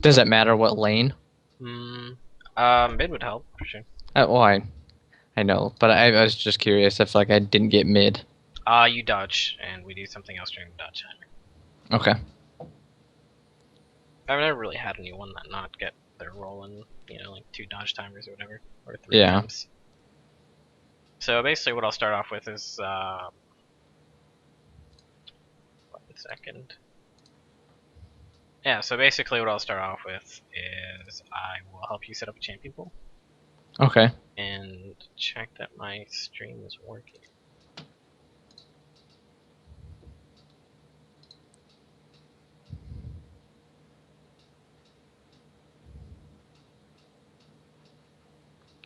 Does it matter what lane? Hmm. Mid would help for sure. Well, I know, but I was just curious if like I didn't get mid. You dodge, and we do something else during the dodge timer. Okay. I've never really had anyone that not get their roll in, like 2 dodge timers or whatever, or 3 Yeah. times. So basically, what I'll start off with is 1 second. Yeah. So basically, what I'll start off with is I will help you set up a champion pool Okay. and check that my stream is working.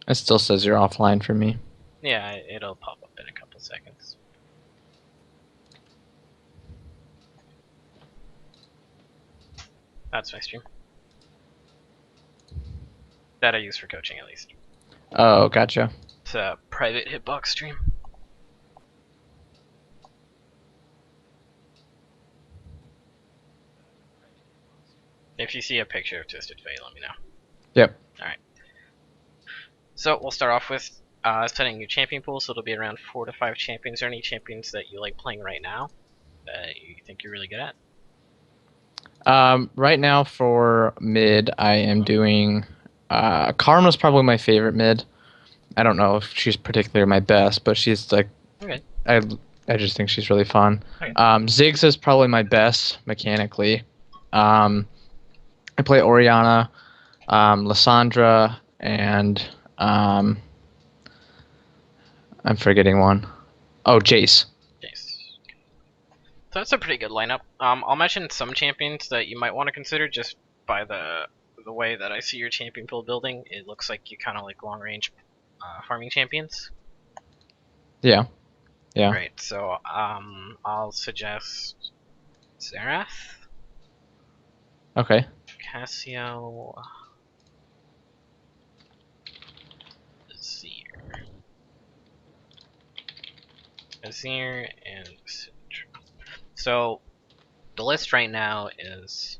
It still says you're offline for me. Yeah, it'll pop up in a couple seconds. That's my stream. That I use for coaching at least. Oh, gotcha. It's a private hitbox stream. If you see a picture of Twisted Fate, let me know. Yep. Alright. So we'll start off with setting your champion pool, so it'll be around 4 to 5 champions. Are there any champions that you like playing right now that you think you're really good at? Right now for mid, I am doing. Karma's probably my favorite mid. I don't know if she's particularly my best, but she's like Okay. I I just think she's really fun. Okay. Ziggs is probably my best mechanically. Um, I play Oriana, Lysandra, and um, I'm forgetting one. Oh, Jace. Nice. So that's a pretty good lineup. I'll mention some champions that you might want to consider just by the way that I see your champion pool building. It looks like you kind of like long range farming champions. Yeah, yeah. Right. So I'll suggest Xerath, Okay. Cassio, Azir, and Syndra. So the list right now is,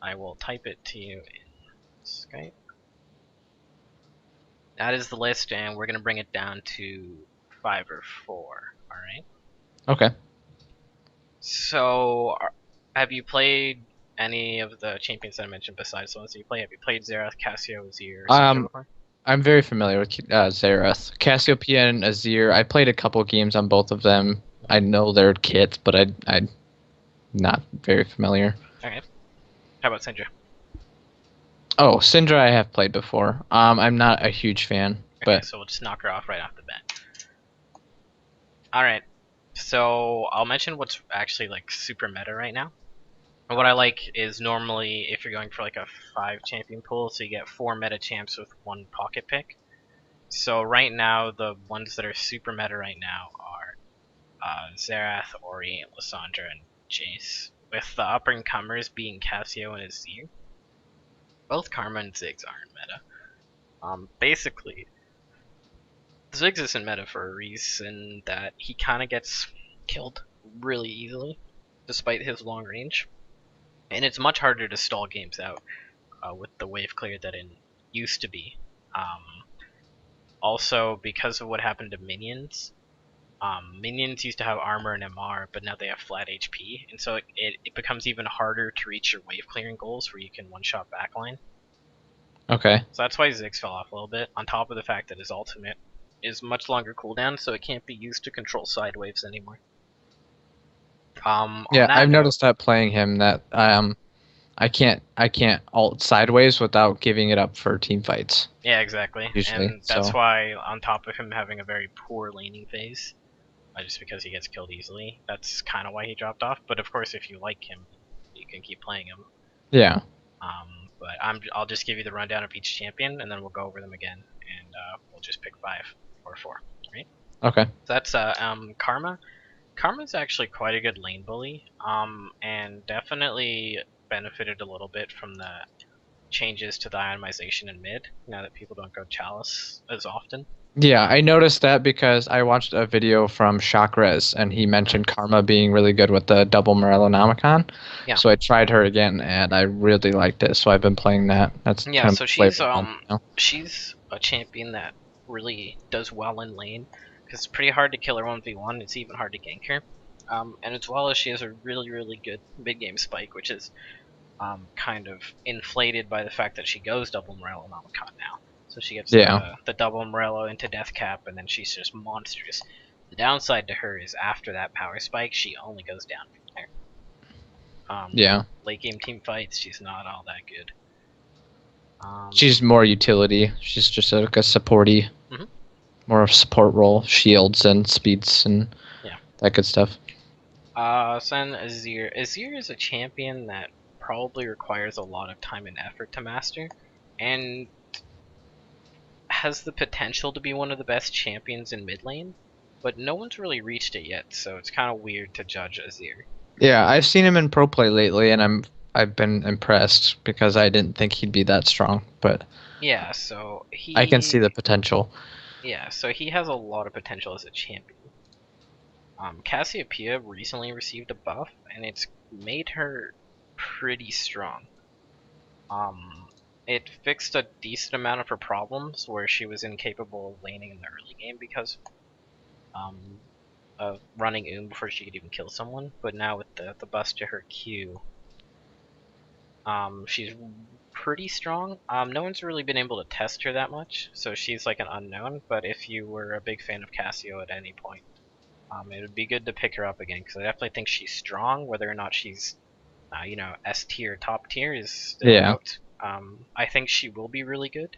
I will type it to you in Skype. That is the list, and we're gonna bring it down to 5 or 4. All right. Okay. So, have you played any of the champions that I mentioned besides the ones that you play? Have you played Xerath, Cassio, Azir, or Syndra Um, before? I'm very familiar with Xerath, Cassiopeia, and Azir. I played a couple games on both of them. I know their kits, but I'm not very familiar. Okay. How about Syndra? Oh, Syndra I have played before. I'm not a huge fan, Okay, but so we'll just knock her off right off the bat. All right. So I'll mention what's actually like super meta right now. And what I like is normally if you're going for like a 5 champion pool, so you get 4 meta champs with 1 pocket pick. So right now, the ones that are super meta right now are Xerath, Ori, Lysandra, and Jace. With the up and comers being Cassio and Azir. Both Karma and Ziggs aren't meta. Basically, Ziggs isn't meta for a reason that he kind of gets killed really easily, despite his long range. And it's much harder to stall games out with the wave clear that it used to be. Also, because of what happened to minions, minions used to have armor and MR, but now they have flat HP, and so it becomes even harder to reach your wave clearing goals where you can one-shot backline. okay. So that's why Ziggs fell off a little bit, on top of the fact that his ultimate is much longer cooldown, so it can't be used to control side waves anymore. On Yeah, that I've note, noticed that playing him that I can't ult sideways without giving it up for team fights yeah, exactly, usually. and that's So why on top of him having a very poor laning phase, just because he gets killed easily, that's kind of why he dropped off. But of course, if you like him, you can keep playing him. yeah. But I'll just give you the rundown of each champion, and then we'll go over them again, and we'll just pick 5 or 4. Right? Okay. So that's Karma. Karma's actually quite a good lane bully, and definitely benefited a little bit from the changes to the itemization in mid. Now that people don't go Chalice as often. Yeah, I noticed that because I watched a video from Shakrez and he Mhm. mentioned Karma being really good with the double Morellonomicon. Yeah. So I tried her again and I really liked it. So I've been playing that. That's Yeah, kind of so flavor of the month now. she's a champion that really does well in lane because it's pretty hard to kill her 1v1. It's even hard to gank her. And as well as she has a really good mid game spike, which is kind of inflated by the fact that she goes double Morello Nomicon now. So she gets Yeah, the double Morello into death cap, and then she's just monstrous. The downside to her is after that power spike, she only goes down from there. yeah. Late game team fights, she's not all that good. She's more utility. She's just like a supporty, Mhm. more of a support role, shields and speeds and Yeah. that good stuff. Sen Azir. Azir is a champion that probably requires a lot of time and effort to master, and has the potential to be one of the best champions in mid lane, but no one's really reached it yet, so it's kind of weird to judge Azir. Yeah, I've seen him in pro play lately, and I've been impressed because I didn't think he'd be that strong, but Yeah, so I can see the potential. he has a lot of potential as a champion. Cassiopeia recently received a buff, and it's made her pretty strong. Um, it fixed a decent amount of her problems where she was incapable of laning in the early game because um, of running before she could even kill someone. But now with the bust to her Q, she's pretty strong. No one's really been able to test her that much, so she's like an unknown. But if you were a big fan of Cassio at any point, it would be good to pick her up again because I definitely think she's strong. Whether or not she's S tier, top tier is still Yeah, out. I think she will be really good.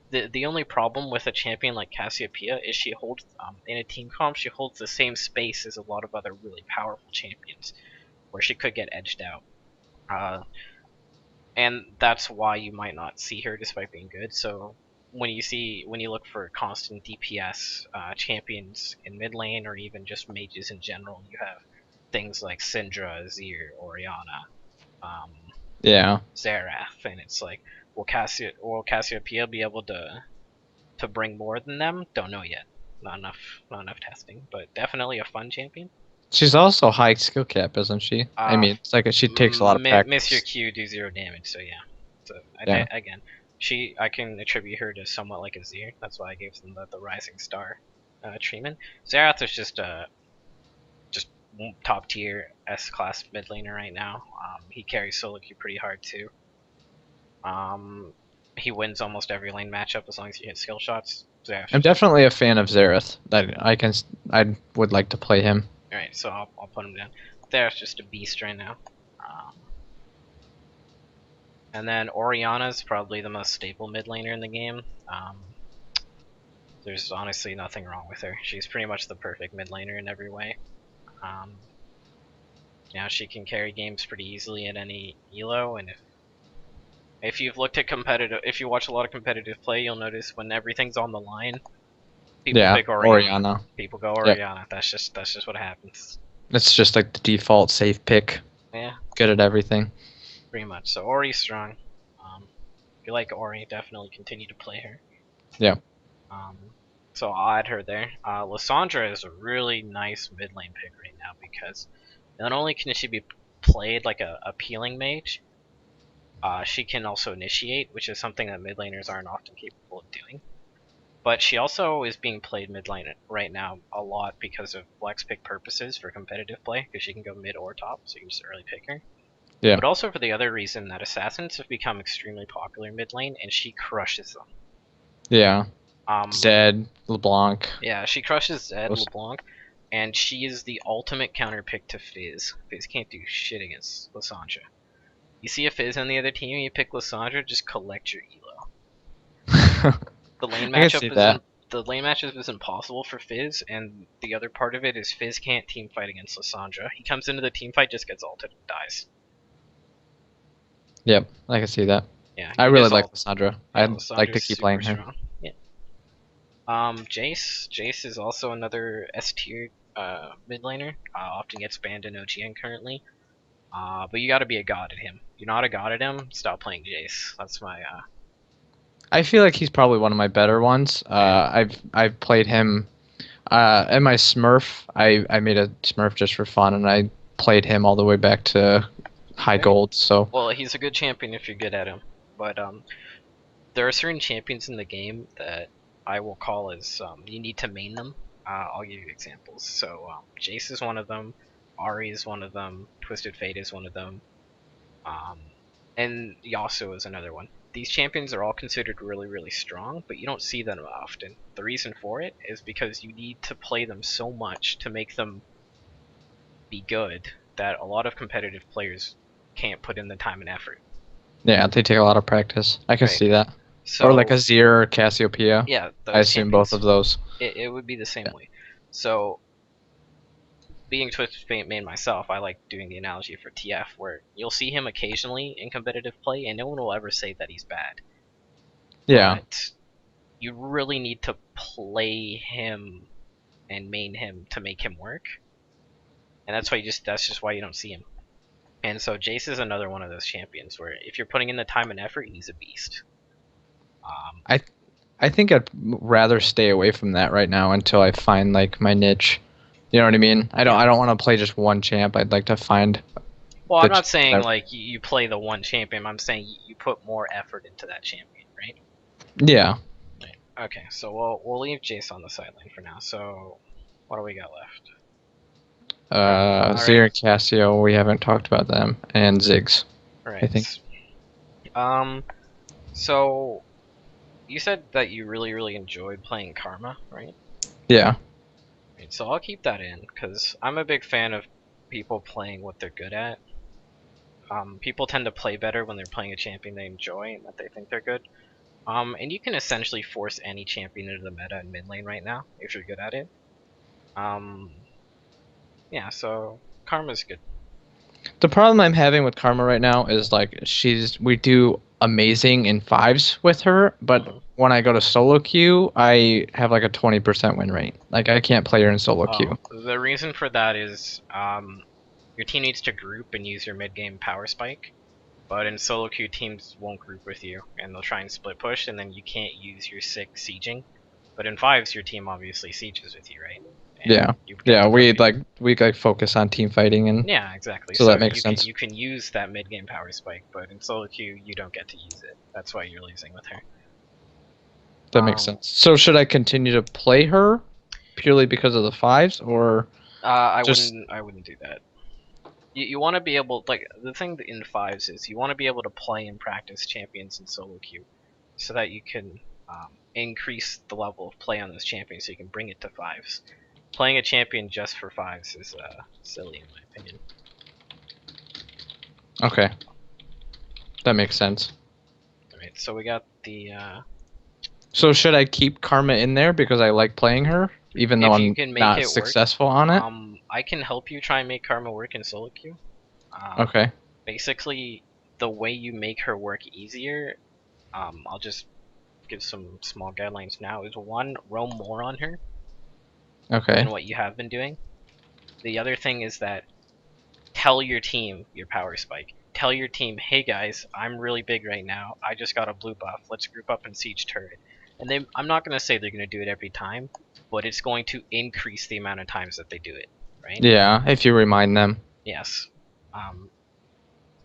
The only problem with a champion like Cassiopeia is she holds in a team comp she holds the same space as a lot of other really powerful champions, where she could get edged out. Uh, and that's why you might not see her despite being good. So when you look for constant DPS champions in mid lane or even just mages in general, you have things like Syndra, Azir, Orianna, um, yeah. Xerath, and it's like, will Cassiopeia be able to bring more than them? Don't know yet. Not enough testing, but definitely a fun champion. She's also high skill cap, isn't she? I Uh, mean, it's like she takes a lot of miss your practice. Q, do 0 damage. So yeah. So Yeah, again, I can attribute her to somewhat like Azir. That's why I gave them the Rising Star treatment. Xerath is just top tier S class mid laner right now. He carries solo queue pretty hard too. Um, he wins almost every lane matchup as long as you hit skill shots. Xerath's I'm just definitely a fan of Xerath. I would like to play him. alright. So I'll put him down. Xerath's just a beast right now. And then Orianna's probably the most stable mid laner in the game. There's honestly nothing wrong with her. She's pretty much the perfect mid laner in every way. Um, she can carry games pretty easily at any elo, and if you've looked at if you watch a lot of competitive play, you'll notice when everything's on the line, people Yeah, pick Orianna. Orianna. People go Yep, Orianna. That's just what happens. it's just like the default safe pick. Yeah, Good at everything. pretty much. So Ori's strong. If you like Ori, definitely continue to play her. Yeah, Um, so I'll add her there. Lissandra is a really nice mid lane pick right now because not only can she be played like a appealing mage, she can also initiate, which is something that mid laners aren't often capable of doing. But she also is being played mid lane right now a lot because of flex pick purposes for competitive play, because she can go mid or top, so you can just early pick her. yeah, But also for the other reason that assassins have become extremely popular mid lane, and she crushes them. yeah. Um, Zed, LeBlanc. yeah, she crushes Zed Those- LeBlanc, and she is the ultimate counter pick to Fizz. Fizz can't do shit against Lissandra. You see a Fizz on the other team, you pick Lissandra, just collect your elo. I The lane can see matchup is that. the lane matchup is impossible for Fizz, and the other part of it is Fizz can't team fight against Lissandra. He comes into the team fight, just gets ulted and dies. Yep, I can see that. Yeah, I you really just like ult. Lissandra. Yeah, I'd like to Lissandra's keep super playing her. strong. Yeah. Jace is also another S tier mid laner. Often gets banned in OGN currently. But you got to be a god at him. If you're not a god at him, stop playing Jace. That's my I feel like he's probably one of my better ones. Yeah. I've played him in my Smurf. I made a Smurf just for fun, and I played him all the way back to high Okay. gold. So Well, he's a good champion if you're good at him, but there are certain champions in the game that I will call as you need to main them. I'll give you examples. So Jace is one of them, Ari is one of them, Twisted Fate is one of them, um, and Yasuo is another one. These champions are all considered really, really strong, but you don't see them often. The reason for it is because you need to play them so much to make them be good that a lot of competitive players can't put in the time and effort. yeah, they take a lot of practice. I can Right. see that. Or like So Azir or Cassiopeia. yeah, I those assume both champions, of those. it would be the same Yeah. way. So being Twisted Fate main myself, I like doing the analogy for TF, where you'll see him occasionally in competitive play, and no one will ever say that he's bad. Yeah. But you really need to play him and main him to make him work, and that's just why you don't see him. And so Jace is another one of those champions where if you're putting in the time and effort, he's a beast. Um, I I think I'd rather stay away from that right now until I find like my niche. You know what I mean? yeah. I don't want to play just one champ. I'd like to find Well, I'm the not champ saying that like you play the one champion. I'm saying you put more effort into that champion, right? yeah. Right. Okay, so we'll leave Jace on the sideline for now. So what do we got left? All right, Zir and Cassio, we haven't talked about them, and Ziggs, all I think. right. Um, so you said that you really really enjoyed playing Karma, right? Yeah. Right. So I'll keep that in because I'm a big fan of people playing what they're good at. People tend to play better when they're playing a champion they enjoy and that they think they're good. And you can essentially force any champion into the meta in mid lane right now if you're good at it. Um, yeah, so Karma's good. The problem I'm having with Karma right now is like we do amazing in fives with her, but Hmm. when I go to solo queue, I have like a 20% win rate. Like I can't play her in solo Oh, queue. the reason for that is your team needs to group and use your mid game power spike. But in solo queue, teams won't group with you, and they'll try and split push, and then you can't use your six sieging. But in fives, your team obviously sieges with you, right? And Yeah. you get Yeah, to we focus. like focus on team fighting, and Yeah, exactly. so So that makes sense. you can use that mid game power spike, but in solo queue, you don't get to use it. That's why you're losing with her. That makes Um, sense. So should I continue to play her purely because of the fives, or just I wouldn't do that. You want to be able, like, the thing in fives is you want to be able to play and practice champions in solo queue, so that you can increase the level of play on those champions, so you can bring it to fives. Playing a champion just for fives is silly in my opinion. okay? That makes sense. All right, so we got the So should I keep Karma in there because I like playing her, even though if you I'm can make not it work. successful on it? I can help you try and make Karma work in solo queue. Um, Okay. Basically, the way you make her work easier, I'll just give some small guidelines now. Is one, roam more on her Okay. than what you have been doing. The other thing is that tell your team your power spike. Tell your team, hey guys, I'm really big right now. I just got a blue buff. Let's group up and siege turret. And I'm not gonna say they're gonna do it every time, but it's going to increase the amount of times that they do it. Right? Yeah, if you remind them. Yes. Um,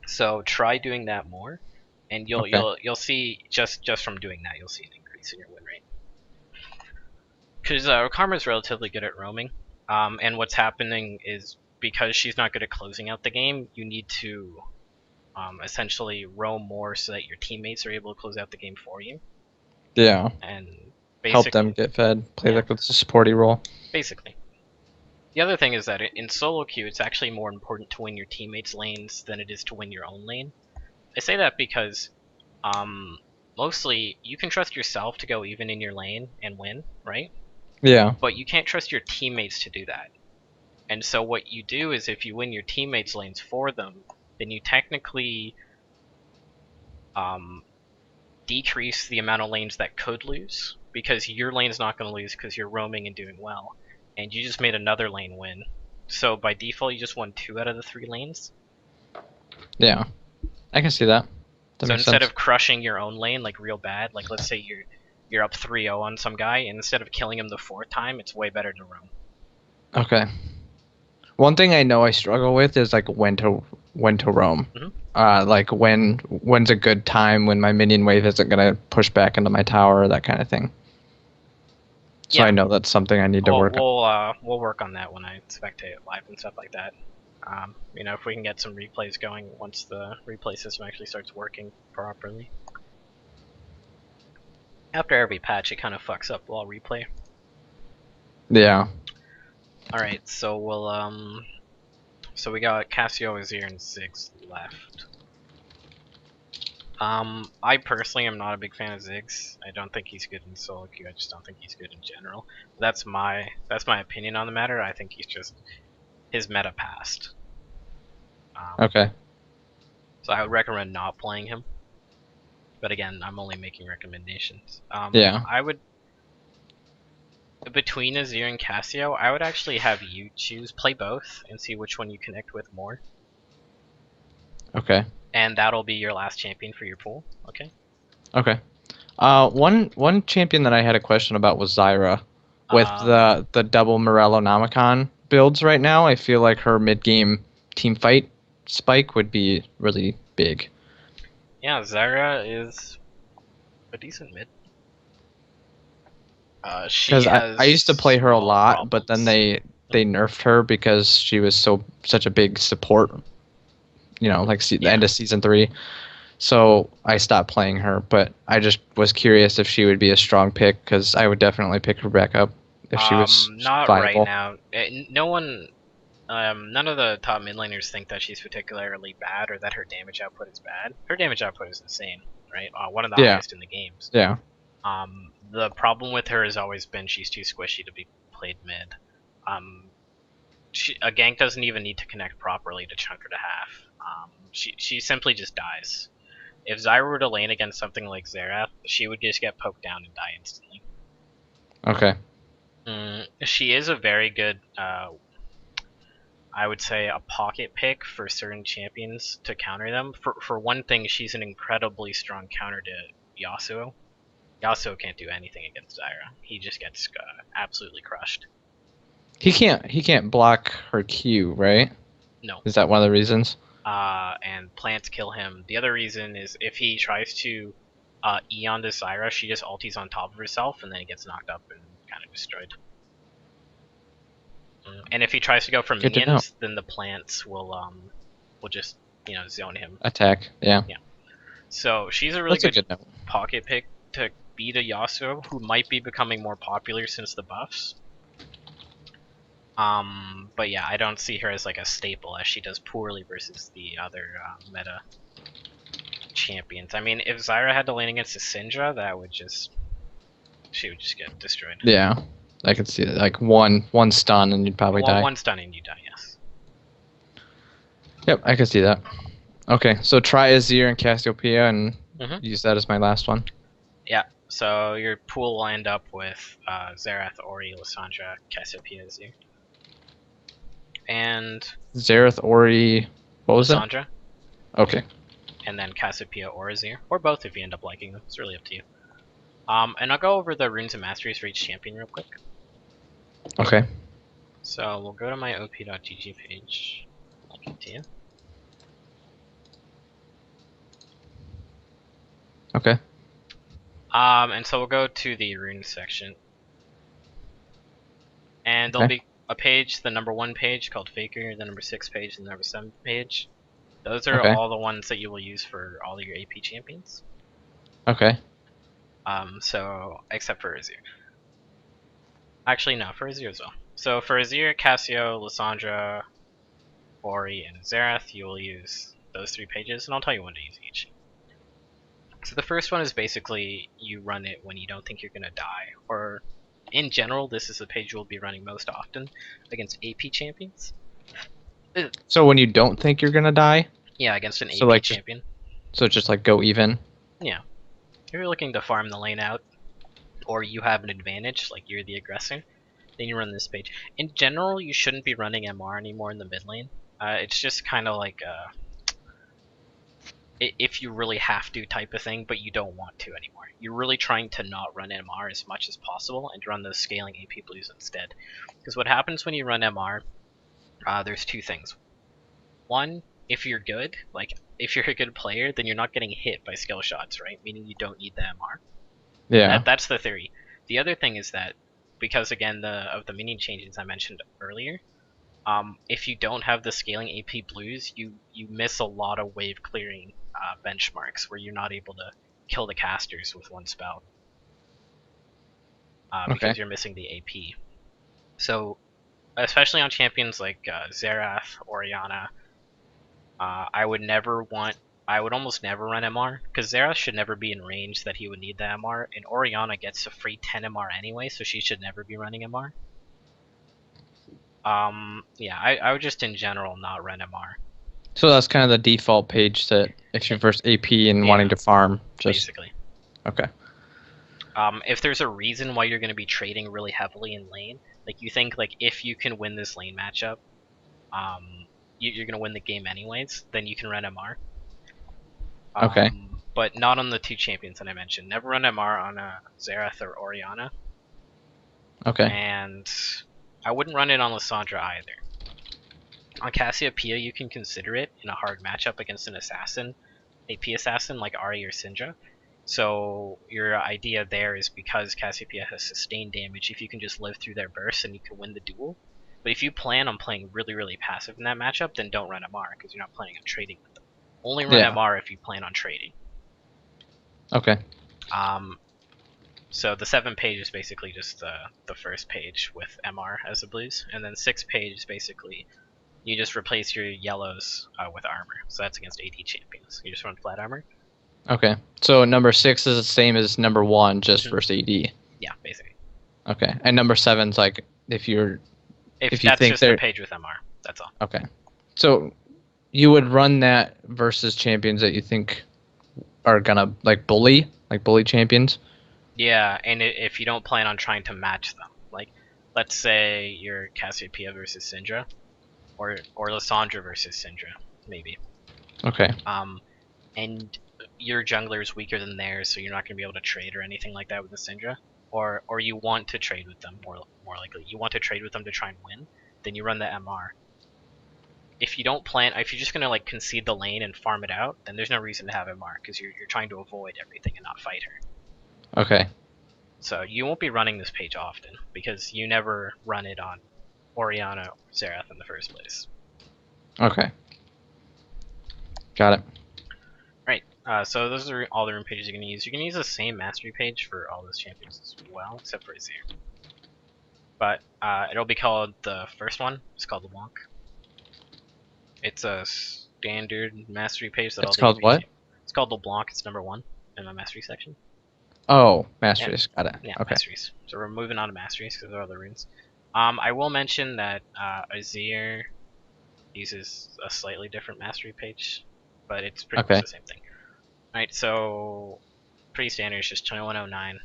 so try doing that more, and Okay. you'll see just from doing that, you'll see an increase in your win rate. Because Karma's relatively good at roaming, and what's happening is because she's not good at closing out the game, you need to essentially roam more so that your teammates are able to close out the game for you. Yeah. And Help them basically, get fed. Play yeah, like a supporty role. basically. The other thing is that in solo queue, it's actually more important to win your teammates' lanes than it is to win your own lane. I say that because um, mostly you can trust yourself to go even in your lane and win, right? Yeah. But you can't trust your teammates to do that. And so what you do is if you win your teammates' lanes for them, then you technically um, decrease the amount of lanes that could lose because your lane's not going to lose because you're roaming and doing well, and you just made another lane win. So by default, you just won 2 out of the 3 lanes. Yeah. I can see that. That So makes instead sense. of crushing your own lane like real bad, like let's say you're up 3-0 on some guy, and instead of killing him the fourth time, it's way better to roam. Okay. One thing I know I struggle with is like when to roam. Mhm. Like when's a good time when my minion wave isn't gonna push back into my tower, that kind of thing. So I Yeah, know that's something I need to well work on. we'll work on that when I spectate live and stuff like that. You know, if we can get some replays going once the replay system actually starts working properly. After every patch, it kind of fucks up while replay. Yeah. All right, so so we got Cassio, Azir, and Ziggs left. I personally am not a big fan of Ziggs. I don't think he's good in solo queue. I just don't think he's good in general. That's my opinion on the matter. I think he's just his meta passed. Okay. So I would recommend not playing him. But again, I'm only making recommendations. Yeah. I would between Azir and Cassio, I would actually have you play both and see which one you connect with more. Okay. And that'll be your last champion for your pool. Okay. Okay. One champion that I had a question about was Zyra. With Um, the double Morellonomicon builds right now, I feel like her mid game team fight spike would be really big. yeah, Zyra is a decent mid. She Because I used to has play her a small lot, but then problems. they nerfed her because she was such a big support. You know, like the Yeah. end of season 3. So I stopped playing her, but I just was curious if she would be a strong pick because I would definitely pick her back up if she was Not right viable. now. No one, none of the top mid laners think that she's particularly bad or that her damage output is bad. Her damage output is insane, right? One of the Yeah, highest in the games. yeah. The problem with her has always been she's too squishy to be played mid. Um, a gank doesn't even need to connect properly to chunk her to half. She simply just dies. If Zyra were to lane against something like Xerath, she would just get poked down and die instantly. Okay. She is a very good, I would say, a pocket pick for certain champions to counter them. For one thing, she's an incredibly strong counter to Yasuo. Yasuo can't do anything against Zyra. He just gets absolutely crushed. He can't block her Q, right? No. Is that one of the reasons? And plants kill him. The other reason is if he tries to E onto Zyra, she just ulties on top of herself, and then he gets knocked up and kind of destroyed. And if he tries to go for Good to know. minions, then the plants will just zone him. Attack. Yeah. Yeah. So she's a really That's a good good note. pocket pick to beat a Yasuo who might be becoming more popular since the buffs. But yeah, I don't see her as like a staple as she does poorly versus the other meta champions. I mean, if Zyra had to lane against a Syndra, she would just get destroyed. Yeah. I could see it. Like one stun and you'd probably die. One stunning, you die. Yes. Yep, I could see that. Okay, so try Azir and Cassiopeia and Mm-hmm. use that as my last one. Yeah. So your pool will end up with Xerath, Ori, Lissandra, Cassiopeia, Azir, and Xerath, Ori, what was it? Lissandra, Okay. and then Cassiopeia or Azir, or both if you end up liking them. It's really up to you. And I'll go over the runes and masteries for each champion real quick. Okay. So we'll go to my op.gg page. I'll continue. Okay. And so we'll go to the runes section. And there'll be a page, the number 1 page called Faker, the number 6 page, and the number 7 page. Those are Okay. all the ones that you will use for all your AP champions. Okay. So except for Azir. Actually, no, for Azir as well. So for Azir, Cassio, Lissandra, Ori, and Xerath, you will use those 3 pages, and I'll tell you when to use each. So the first one is basically you run it when you don't think you're gonna die, or in general, this is the page you'll be running most often against AP champions. So when you don't think you're gonna die, Yeah, against an so AP like champion. just like go even. Yeah. If you're looking to farm the lane out, or you have an advantage, like you're the aggressor, then you run this page. In general, you shouldn't be running MR anymore in the mid lane. It's just kind of like if you really have to type of thing, but you don't want to anymore. You're really trying to not run MR as much as possible and run those scaling AP blues instead. Because what happens when you run MR, there's two things. One, if you're good, like if you're a good player, then you're not getting hit by skill shots, right? Meaning you don't need the MR. Yeah. That's the theory. The other thing is that because again of the minion changes I mentioned earlier, if you don't have the scaling AP blues, you miss a lot of wave clearing benchmarks where you're not able to kill the casters with one spell Okay. because you're missing the AP. So especially on champions like Xerath, Orianna, I would almost never run MR because Xerath should never be in range that he would need the MR, and Orianna gets a free 10 MR anyway, so she should never be running MR. Yeah, I would just in general not run MR. So that's kind of the default page that if you're versus AP and wanting to farm, just basically. okay. If there's a reason why you're going to be trading really heavily in lane, like you think like if you can win this lane matchup, you're going to win the game anyways, then you can run MR. Okay. But not on the two champions that I mentioned. Never run MR on Xerath or Orianna. Okay. And I wouldn't run it on Lissandra either. On Cassiopeia, you can consider it in a hard matchup against an assassin, AP assassin like Ahri or Syndra. So your idea there is because Cassiopeia has sustained damage, if you can just live through their bursts and you can win the duel. But if you plan on playing really, really passive in that matchup, then don't run MR because you're not planning on trading with them. Only run MR if you plan on trading. Okay. So the 7 page is basically just the first page with MR as the blues, and then 6 page is basically you just replace your yellows with armor. So that's against AD champions. You just run flat armor. Okay. So number 6 is the same as number 1, just versus AD. Yeah, basically. Okay. And number 7's like if you that's think just the page with MR. That's all. Okay. So you would run that versus champions that you think are gonna like bully champions. Yeah, and if you don't plan on trying to match them, like let's say you're Cassiopeia versus Syndra, or Lissandra versus Syndra, maybe. Okay. And your jungler is weaker than theirs, so you're not going to be able to trade or anything like that with the Syndra, or you want to trade with them more likely. You want to trade with them to try and win, then you run the MR. If you don't plan, if you're just going to like concede the lane and farm it out, then there's no reason to have MR because you're trying to avoid everything and not fight her. Okay. So you won't be running this page often because you never run it on Orianna or Xerath in the first place. Okay. Got it. Right. So those are all the rune pages you're going to use. You're going to use the same mastery page for all those champions as well, except for Azir. But it'll be called the first one. It's called LeBlanc. It's a standard mastery page that it's called what? It's called LeBlanc. It's number 1 in my mastery section. Oh, masteries. Got it. Yeah, okay. masteries. So we're moving on to masteries because there are other runes. I will mention that Azir uses a slightly different mastery page, but it's pretty much the same thing. Alright, so pretty standard, it's just 2109.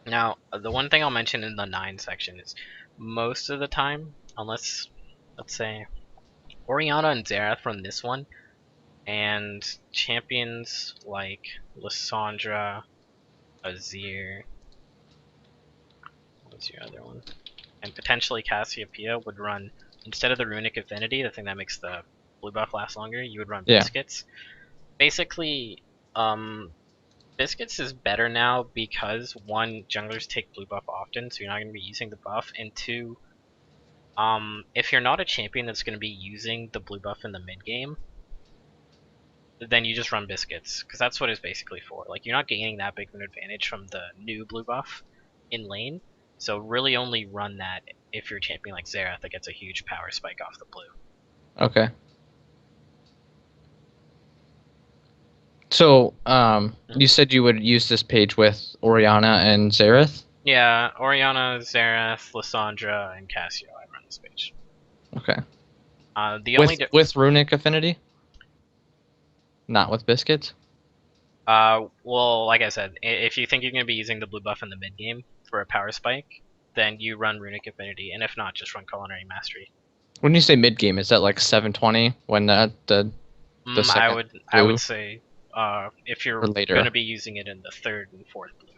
Now, the one thing I'll mention in the 9 section is most of the time, unless, let's say, Orianna and Xerath run this one, and champions like Lissandra, Azir, what's your other one? And potentially Cassiopeia would run, instead of the Runic Affinity, the thing that makes the blue buff last longer, you would run Biscuits. Basically, Biscuits is better now because 1, junglers take blue buff often, so you're not going to be using the buff, and 2, if you're not a champion that's going to be using the blue buff in the mid game, then you just run Biscuits, because that's what it's basically for. Like, you're not gaining that big of an advantage from the new blue buff in lane, so really only run that if you're a champion like Xerath that gets a huge power spike off the blue. Okay. So, you said you would use this page with Orianna and Xerath? Yeah, Orianna, Xerath, Lissandra, and Cassio. I run this page. Okay. With Runic Affinity? Not with Biscuits? Well, like I said, if you think you're going to be using the blue buff in the mid game for a power spike, then you run Runic Affinity, and if not, just run Culinary Mastery. When you say mid game, is that like 720 when the I would say if or you're later? gonna be using it in the 3rd and 4th blue.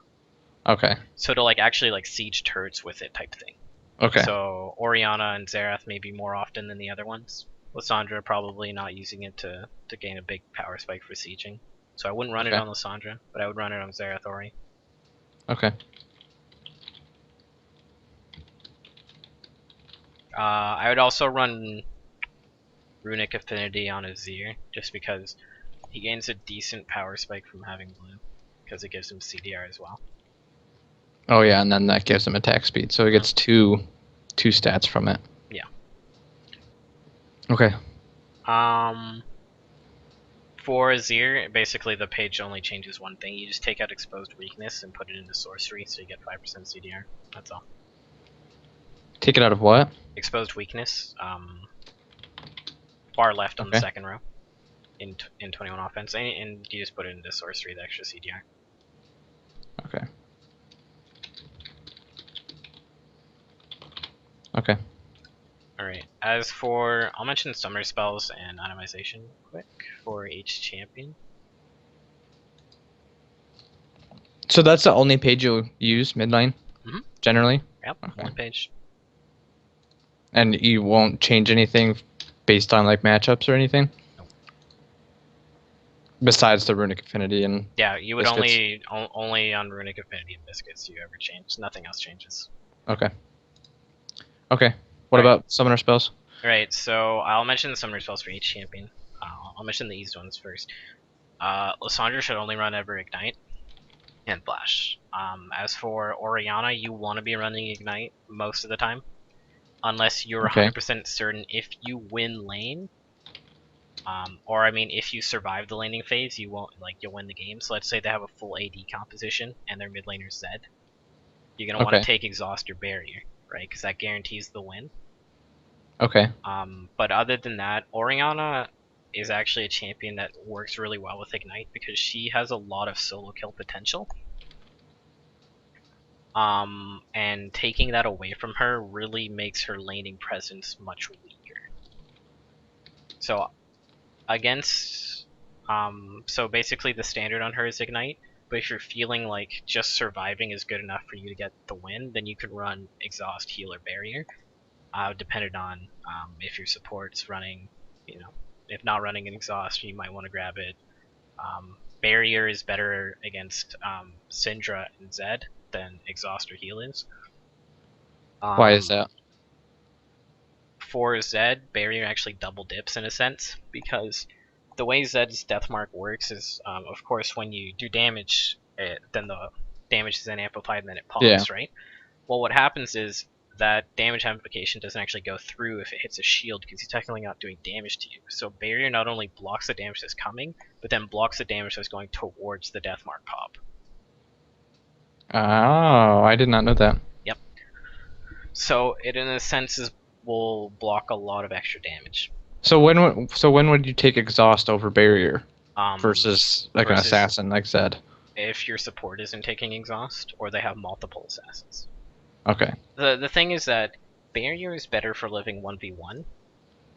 Okay. So to like actually like siege turrets with it type thing. Okay. So Orianna and Xerath maybe more often than the other ones. Lysandra probably not using it to gain a big power spike for sieging. So I wouldn't run it Okay. on Lysandra, but I would run it on Xerath Ori. Okay. I would also run Runic Affinity on Azir, just because he gains a decent power spike from having blue, because it gives him CDR as well. Oh yeah, and then that gives him attack speed, so he gets two stats from it. Yeah. Okay. For Azir, basically the page only changes one thing. You just take out Exposed Weakness and put it into Sorcery, so you get 5% CDR. That's all. Take it out of what? Exposed Weakness, far left on the Okay. second row in 21 offense, and you just put it into Sorcery, the extra CDR. Okay. Okay. Alright, as for, I'll mention Summer Spells and Itemization quick for each champion. So that's the only page you'll use mid lane, generally? Yep, Okay. one page. And you won't change anything based on like matchups or anything? Nope. Besides the Runic Affinity and Yeah, you would biscuits? only on Runic Affinity and Biscuits do you ever change. Nothing else changes. Okay. Okay. What Alright. about summoner spells? Alright, so I'll mention the summoner spells for each champion. I'll mention the easy ones first. Lysandra should only run Ever Ignite and Flash. As for Orianna, you want to be running Ignite most of the time, unless you're Okay. 100% certain if you win lane, or I mean if you survive the laning phase, you won't you'll win the game. So let's say they have a full AD composition and their mid laner Zed. You're gonna want Okay. to take Exhaust or Barrier, right? Because that guarantees the win. Okay. But other than that, Orianna is actually a champion that works really well with Ignite because she has a lot of solo kill potential. And taking that away from her really makes her laning presence much weaker. So against, so basically the standard on her is Ignite, but if you're feeling like just surviving is good enough for you to get the win, then you could run Exhaust, Heal, or Barrier. Depending on if your support's running, if not running an Exhaust, you might want to grab it. Barrier is better against Syndra and Zed than Exhaust or Heal is. Why is that? For Zed, Barrier actually double dips in a sense, because the way Zed's Deathmark works is, of course, when you do damage, then the damage is then amplified and then it pops, right? Well, what happens is that damage amplification doesn't actually go through if it hits a shield, because he's technically not doing damage to you. So Barrier not only blocks the damage that's coming, but then blocks the damage that's going towards the Deathmark pop. Oh, I did not know that. Yep. So it, in a sense, will block a lot of extra damage. So when would you take exhaust over barrier versus like an versus assassin like Zed? If your support isn't taking exhaust, or they have multiple assassins. Okay. The thing is that Barrier is better for living 1v1,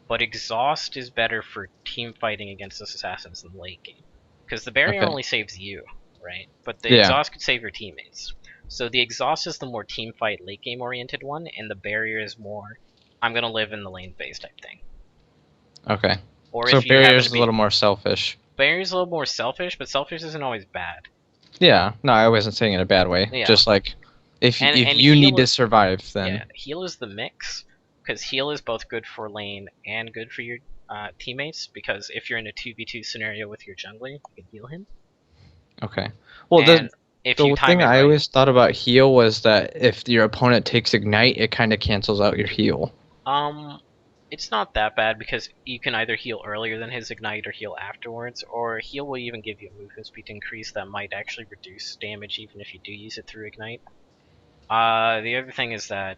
but Exhaust is better for team fighting against those assassins in the late game. Because the Barrier only saves you, right? But the Exhaust could save your teammates. So the Exhaust is the more team fight late game oriented one, and the Barrier is more, I'm gonna live in the lane phase type thing. Okay. Or so if you Barrier's a little more selfish. Barrier's a little more selfish, but selfish isn't always bad. Yeah, no, I wasn't saying it in a bad way. Yeah. Just like if you need to survive, then yeah, heal is the mix, because heal is both good for lane and good for your teammates. Because if you're in a 2v2 scenario with your jungler, you can heal him. Okay. Well, and if the you time thing it I right, always thought about heal was that if your opponent takes ignite, it kind of cancels out your heal. It's not that bad, because you can either heal earlier than his ignite or heal afterwards, or heal will even give you a movement speed increase that might actually reduce damage even if you do use it through ignite. The other thing is that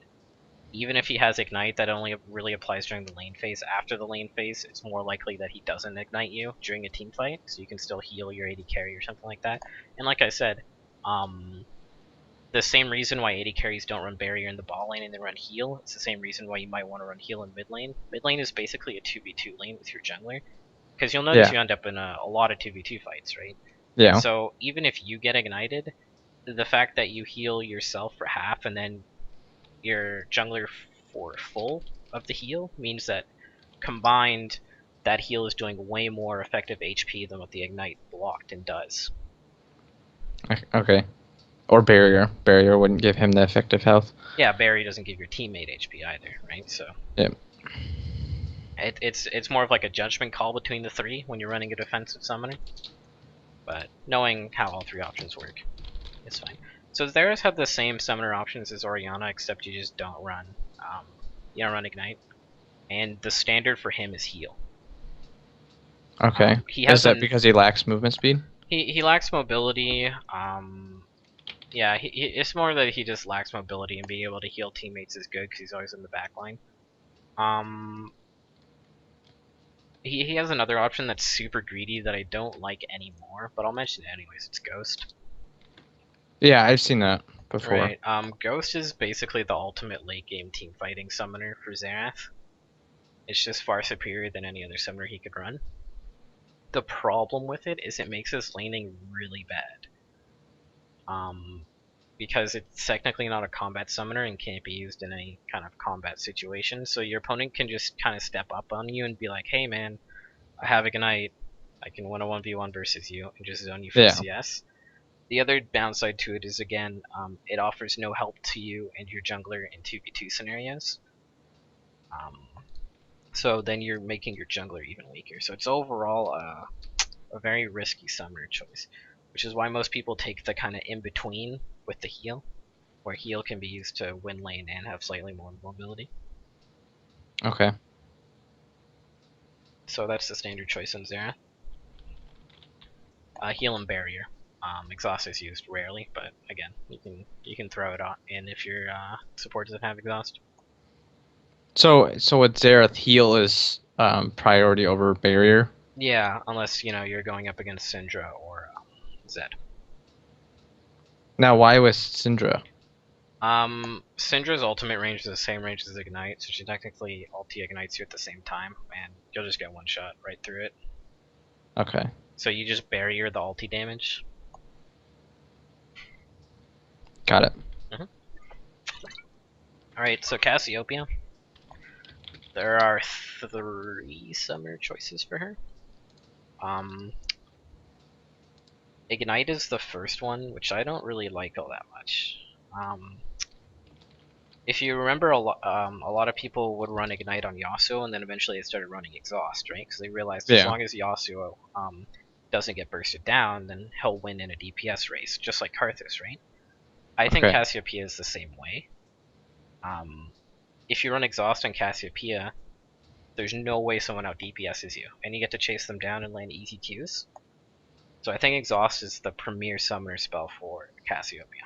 even if he has ignite, that only really applies during the lane phase. After the lane phase, it's more likely that he doesn't ignite you during a team fight, so you can still heal your AD carry or something like that. And like I said, the same reason why AD carries don't run barrier in the bot lane and they run heal, it's the same reason why you might want to run heal in mid lane. Mid lane is basically a 2v2 lane with your jungler, Because you'll notice Yeah. you end up in a lot of 2v2 fights, right? And Yeah. so even if you get ignited, the fact that you heal yourself for half and then your jungler for full of the heal means that combined, that heal is doing way more effective HP than what the ignite blocked and does. Okay. Or barrier. Barrier wouldn't give him the effective health. Yeah, Barry doesn't give your teammate HP either, right? So Yeah. it's more of like a judgment call between the three when you're running a defensive summoner. But knowing how all three options work, it's fine. So Zera's have the same summoner options as Orianna, except you just don't run ignite, and the standard for him is heal. Okay. He Is has that because he lacks movement speed? he lacks mobility. Yeah, it's more that he just lacks mobility, and being able to heal teammates is good because he's always in the back line. He has another option that's super greedy that I don't like anymore, but I'll mention it anyways. It's Ghost. Yeah, I've seen that before. Right. Ghost is basically the ultimate late game team fighting summoner for Xerath. It's just far superior than any other summoner he could run. The problem with it is it makes his laning really bad. Because it's technically not a combat summoner and can't be used in any kind of combat situation, so your opponent can just kind of step up on you and be like, hey man, I have Ignite, I can win a 1v1 versus you, and just zone you for Yeah. CS. The other downside to it is, again, it offers no help to you and your jungler in 2v2 scenarios. So then you're making your jungler even weaker. So it's overall a very risky summoner choice, which is why most people take the kind of in-between with the heal, where heal can be used to win lane and have slightly more mobility. Okay. So that's the standard choice in Xerath. Heal and barrier. Exhaust is used rarely, but again, you can throw it on in if your support doesn't have exhaust. So with Xerath, heal is priority over barrier. Yeah, unless you're going up against Syndra or Zed. Now, why with Syndra? Syndra's ultimate range is the same range as Ignite, so she technically ulti ignites you at the same time, and you'll just get one shot right through it. Okay. So you just barrier the ulti damage. Got it. Alright, so Cassiopeia. There are 3 summoner choices for her. Ignite is the first one, which I don't really like all that much. If you remember, a lot of people would run Ignite on Yasuo, and then eventually they started running Exhaust, right? Because they realized as long as Yasuo doesn't get bursted down, then he'll win in a DPS race, just like Karthus, right? I think Cassiopeia is the same way. If you run Exhaust on Cassiopeia, there's no way someone out DPSs you, and you get to chase them down and land easy Qs. So I think Exhaust is the premier summoner spell for Cassiopeia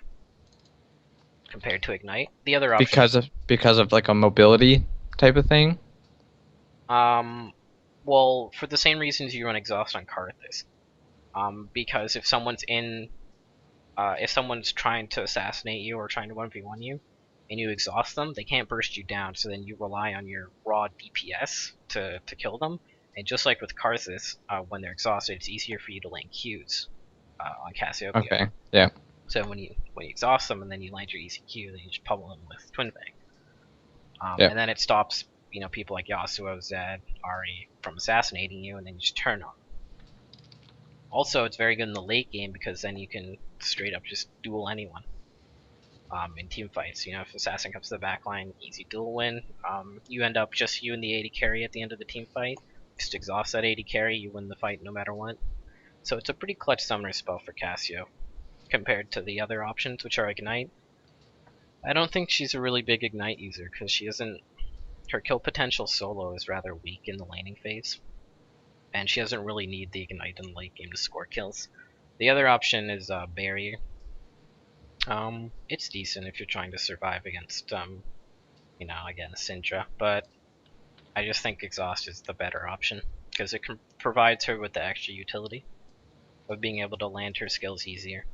compared to Ignite. The other option because of like a mobility type of thing. Well, for the same reasons you run Exhaust on Karthus. Because if someone's trying to assassinate you or trying to 1v1 you, and you exhaust them, they can't burst you down, so then you rely on your raw DPS to kill them. And just like with Karthus, when they're exhausted, it's easier for you to land Qs on Cassiopeia. Okay. Yeah. So when you exhaust them and then you land your easy Q, then you just pummel them with Twin Fang. And then it stops people like Yasuo, Zed, Ahri from assassinating you, and then you just turn on them. Also, it's very good in the late game because then you can straight up just duel anyone. In team fights, if Assassin comes to the backline, easy duel win. You end up just you and the AD carry at the end of the team fight. Just exhaust that AD carry, you win the fight no matter what. So it's a pretty clutch summoner spell for Cassio, compared to the other options, which are Ignite. I don't think she's a really big Ignite user, because her kill potential solo is rather weak in the laning phase. And she doesn't really need the Ignite in the late game to score kills. The other option is Barrier. It's decent if you're trying to survive against, again, Syndra, but I just think Exhaust is the better option, because it provides her with the extra utility of being able to land her skills easier.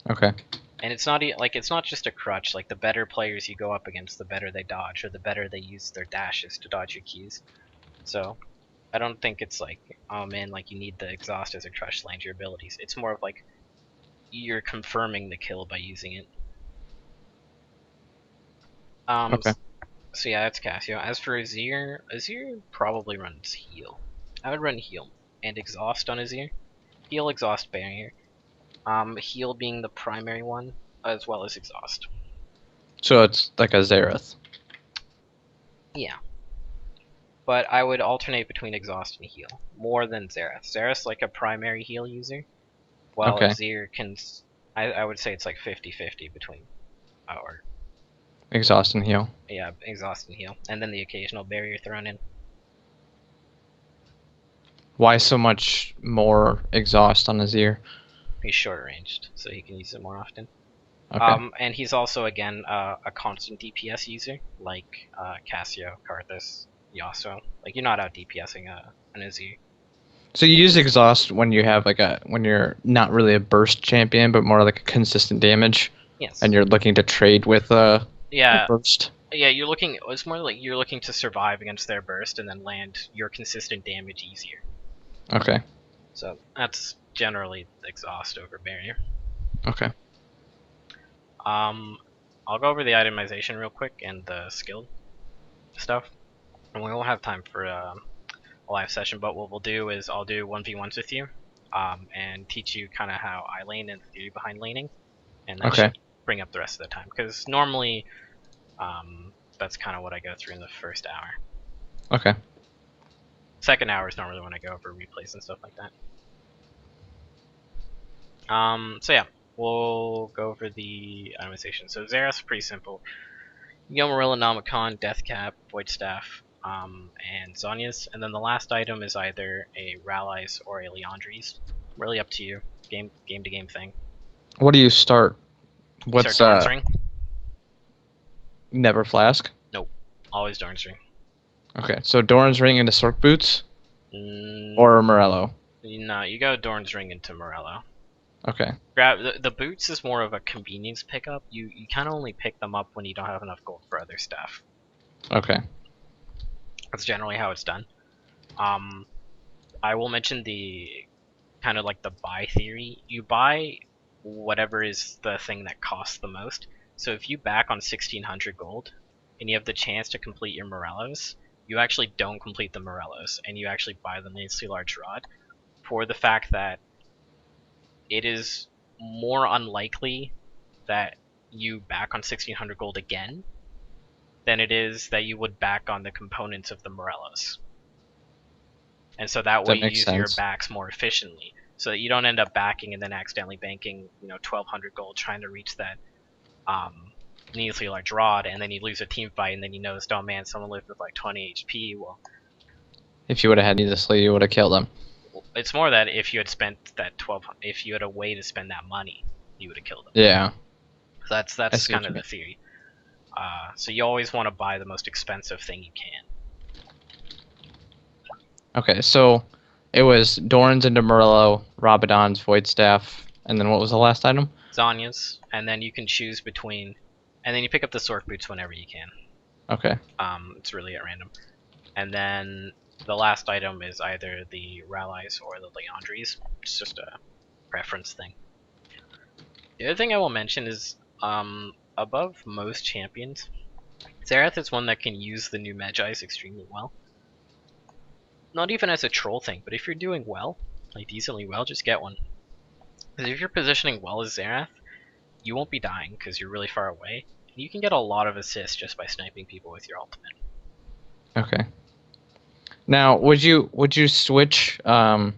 Okay. And it's not just a crutch. Like, the better players you go up against, the better they dodge, or the better they use their dashes to dodge your keys. So I don't think it's like, oh man, like you need the exhaust as a crush to land your abilities. It's more of like you're confirming the kill by using it. Um, Okay. so yeah, that's Cassio. As for Azir, Azir probably runs heal. I would run heal and exhaust on Azir. Heal, exhaust, barrier. Heal being the primary one, as well as exhaust. So it's like a Xerath. Yeah, but I would alternate between exhaust and heal more than Xerath. Xerath's like a primary heal user, while Okay. Azir can. I would say it's like 50-50 between, or Exhaust and heal. yeah, exhaust and heal, and then the occasional barrier thrown in. Why so much more exhaust on Azir? He's shorter ranged, so he can use it more often. Okay. And he's also again a constant DPS user, like Cassio, Karthus, Yasuo. Like you're not out DPSing an Azir. So you use exhaust when you have like a when you're not really a burst champion, but more like a consistent damage, Yes. and you're looking to trade with a Yeah. burst. Yeah. You're looking. It's more like you're looking to survive against their burst and then land your consistent damage easier. Okay. So that's generally exhaust over barrier. Okay. Um, I'll go over the itemization real quick and the skill stuff, and we won't have time for a live session. But what we'll do is I'll do 1v1s with you, and teach you kind of how I lane and the theory behind laning, and that Okay. should bring up the rest of the time. Because normally, that's kind of what I go through in the first hour. Okay. Second hour is normally when I go over replays and stuff like that. So yeah, we'll go over the itemization. So Xerath's pretty simple. Yomarilla, Nomicon, Deathcap, Void Staff, and Zhonya's. And then the last item is either a Rallies or a Leandri's. Really up to you. Game to game thing. What do you start? You start What's Dorn's Ring? Never Flask? Nope. Always Dorn's Ring. Okay. So Doran's Ring into Sork Boots Mm, or Morello. no, you go Dorn's Ring into Morello. Okay. Grab the boots is more of a convenience pickup. You kind of only pick them up when you don't have enough gold for other stuff. Okay. That's generally how it's done. Um, I will mention the kind of like the buy theory. You buy whatever is the thing that costs the most. So if you back on 1600 gold and you have the chance to complete your Morellos, you actually don't complete the Morellos and you actually buy the immensely large rod for the fact that it is more unlikely that you back on 1600 gold again than it is that you would back on the components of the Morellos. And so that way That you makes use your sense. backs more efficiently, so that you don't end up backing and then accidentally banking, 1200 gold trying to reach that needlessly large rod, and then you lose a team fight, and then you notice, oh man, someone lived with like 20 HP. Well, If you would have had needlessly, you would have killed him. it's more that if you had spent that 12, if you had a way to spend that money, you would have killed them. Yeah. So that's I that's see kind what you of the mean. theory. So you always want to buy the most expensive thing you can. Okay, so it was Doran's into Morello, Rabadon's Void Staff, and then what was the last item? Zanya's, and then you can choose between, and then you pick up the Sork Boots whenever you can. Okay. It's really at random. And then the last item is either the Rallies or the Leandries. It's just a preference thing. The other thing I will mention is, above most champions, Xerath is one that can use the new Magi's extremely well. Not even as a troll thing, but if you're doing well, like decently well, just get one. Because if you're positioning well as Xerath, you won't be dying because you're really far away. And you can get a lot of assists just by sniping people with your ultimate. Okay. Now, would you switch on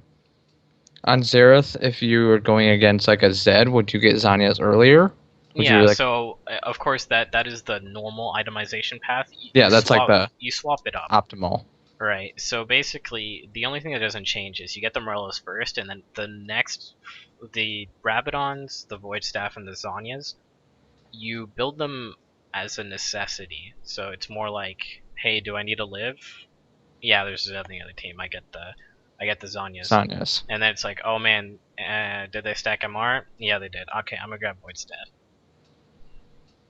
Xerath if you were going against like a Zed? Would you get Zanya's earlier? Would you Yeah, like? so of course that is the normal itemization path. Yeah, that's like the You swap it up, optimal. right? So basically, the only thing that doesn't change is you get the Morellos first, and then the Rabadons, the Void Staff, and the Zanyas, you build them as a necessity. So it's more like, hey, do I need to live? Yeah, there's nothing on the team. I get the Zanyas, Zanya's. and then it's like, oh man, did they stack MR? Yeah, they did. Okay, I'm gonna grab Void Staff.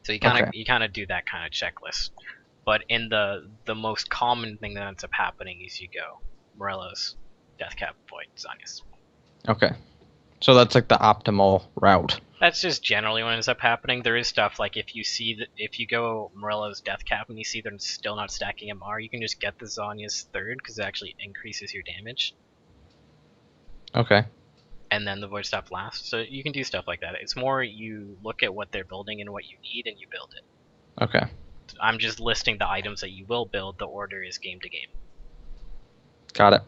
So Okay. you kind of do that kind of checklist. But in the most common thing that ends up happening is you go Morello's, Deathcap, Void, Zanyas. Okay. So that's like the optimal route. That's just generally what ends up happening. There is stuff like if you go Morello's Deathcap and you see they're still not stacking MR, you can just get the Zanya's third because it actually increases your damage, Okay. and then the Void Staff last. So you can do stuff like that. It's more you look at what they're building and what you need and you build it. Okay. I'm just listing the items that you will build. The order is game to game. Got it.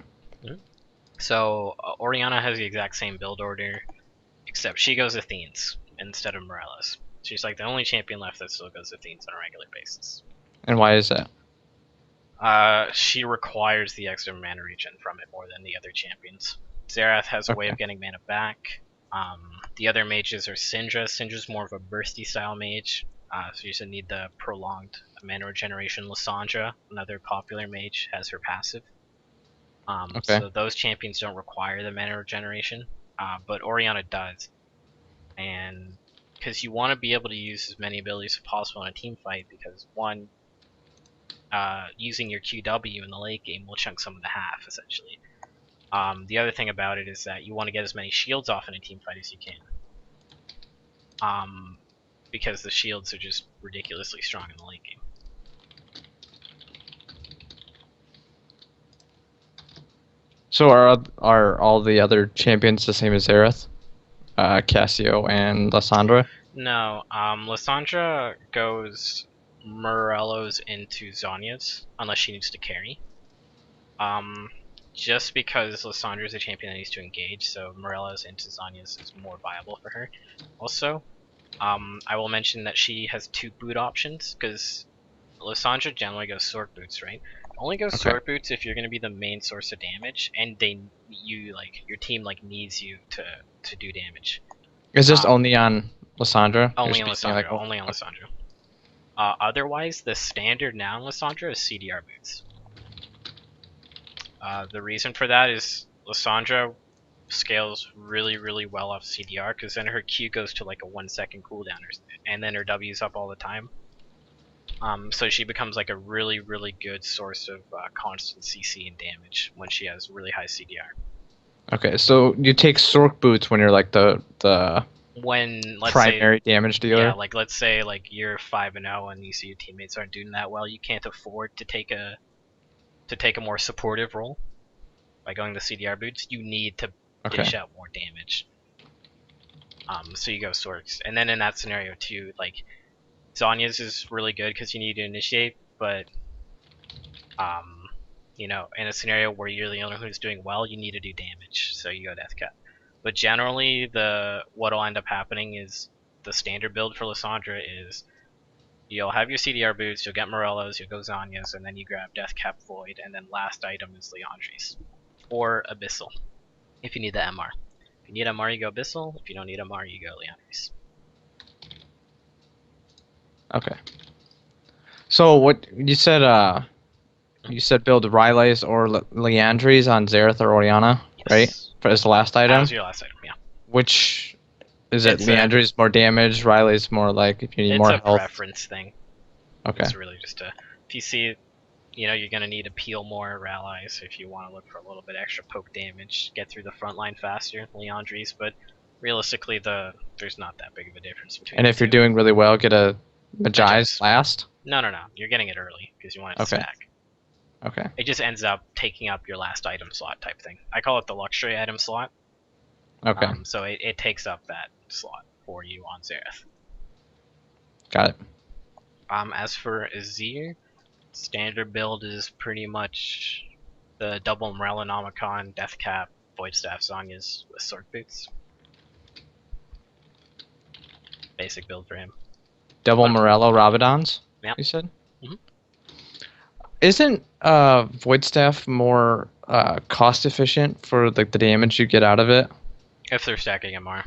So Oriana has the exact same build order, except she goes Athenes instead of Morello's. She's like the only champion left that still goes Athenes on a regular basis. And why is that? She requires the extra mana regen from it more than the other champions. Xerath has a way of getting mana back. The other mages are Syndra. Syndra's more of a bursty style mage, so you just need the prolonged mana regeneration. Lysandra, another popular mage, has her passive. Okay. So those champions don't require the mana regeneration, but Oriana does. And because you want to be able to use as many abilities as possible in a team fight, because one, using your QW in the late game will chunk some of the half, essentially. The other thing about it is that you want to get as many shields off in a team fight as you can. Because the shields are just ridiculously strong in the late game. So are all the other champions the same as Xerath? Cassio and Lysandra? No, Lysandra goes Morello's into Zanya's, unless she needs to carry. Just because Lysandra is a champion that needs to engage, so Morello's into Zanya's is more viable for her. Also, I will mention that she has 2 boot options, because Lysandra generally goes sword boots, right? Only goes sword boots if you're going to be the main source of damage, and your team needs you to do damage. Is this only on Lysandra? Only on Lysandra. Only on Lysandra. Otherwise, the standard now in Lysandra is CDR boots. The reason for that is Lysandra scales really, really well off CDR, because then her Q goes to like a 1 second cooldown, and then her W's up all the time. So she becomes like a really, really good source of constant CC and damage when she has really high CDR. Okay, so you take Sork boots when you're like the when primary damage dealer. Yeah, like let's say like you're 5-0 and you see your teammates aren't doing that well, you can't afford to take a more supportive role by going the CDR boots. You need to dish out more damage. So you go Sorks, and then in that scenario too, like Zanya's is really good because you need to initiate, but in a scenario where you're the only one who's doing well, you need to do damage, so you go Deathcap. But generally, what'll end up happening is the standard build for Lysandra is you'll have your CDR boots, you'll get Morello's, you'll go Zanya's, and then you grab Deathcap Void, and then last item is Leandri's. Or Abyssal, if you need the MR. If you need MR, you go Abyssal. If you don't need MR, you go Leandri's. Okay. So what you said? You said build Ryle's or Leandri's on Xerath or Oriana, yes. Right? As the last item. That was your last item, yeah. Which is it? Leandri's more damage. Riley's more like if you need more health. It's a preference thing. Okay. It's really just if you see, you're gonna need to peel more allies if you want to look for a little bit extra poke damage, get through the front line faster. Leandri's, but realistically, there's not that big of a difference between. And if you're doing really well, get a Magi's last. No. You're getting it early because you want it to stack. Okay. It just ends up taking up your last item slot type thing. I call it the luxury item slot. Okay. So it takes up that slot for you on Xerath. Got it. As for Azir, standard build is pretty much the double Morellonomicon, Deathcap, Void Staff, Zanya's with Sword Boots. Basic build for him. Double Morello Rabadons? Yeah. You said? Mm-hmm. Isn't Void Staff more cost efficient for the damage you get out of it? If they're stacking MR.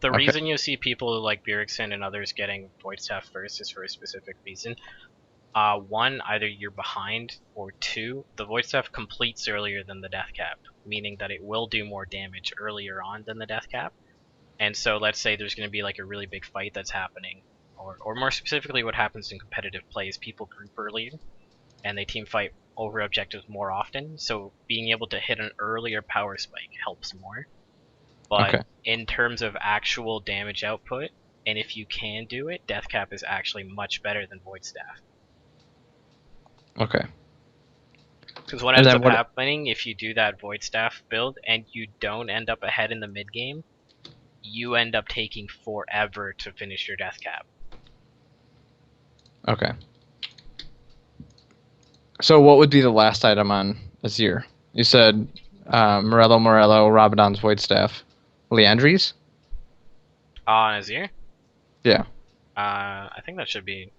The reason you see people like Bjergsen and others getting Void Staff first is for a specific reason. One, either you're behind, or two, the Void Staff completes earlier than the Deathcap, meaning that it will do more damage earlier on than the Deathcap. And so let's say there's going to be like a really big fight that's happening, or more specifically what happens in competitive play is people group earlier, and they team fight over objectives more often, so being able to hit an earlier power spike helps more. But Okay. in terms of actual damage output, and if you can do it, Death Cap is actually much better than Void Staff. Okay. Because what And ends then up what? happening if you do that Void Staff build and you don't end up ahead in the mid game, you end up taking forever to finish your Death Cap. Okay. So what would be the last item on Azir? You said Morello, Rabadon's Void Staff, Leandries? On Azir, Yeah, I think that should be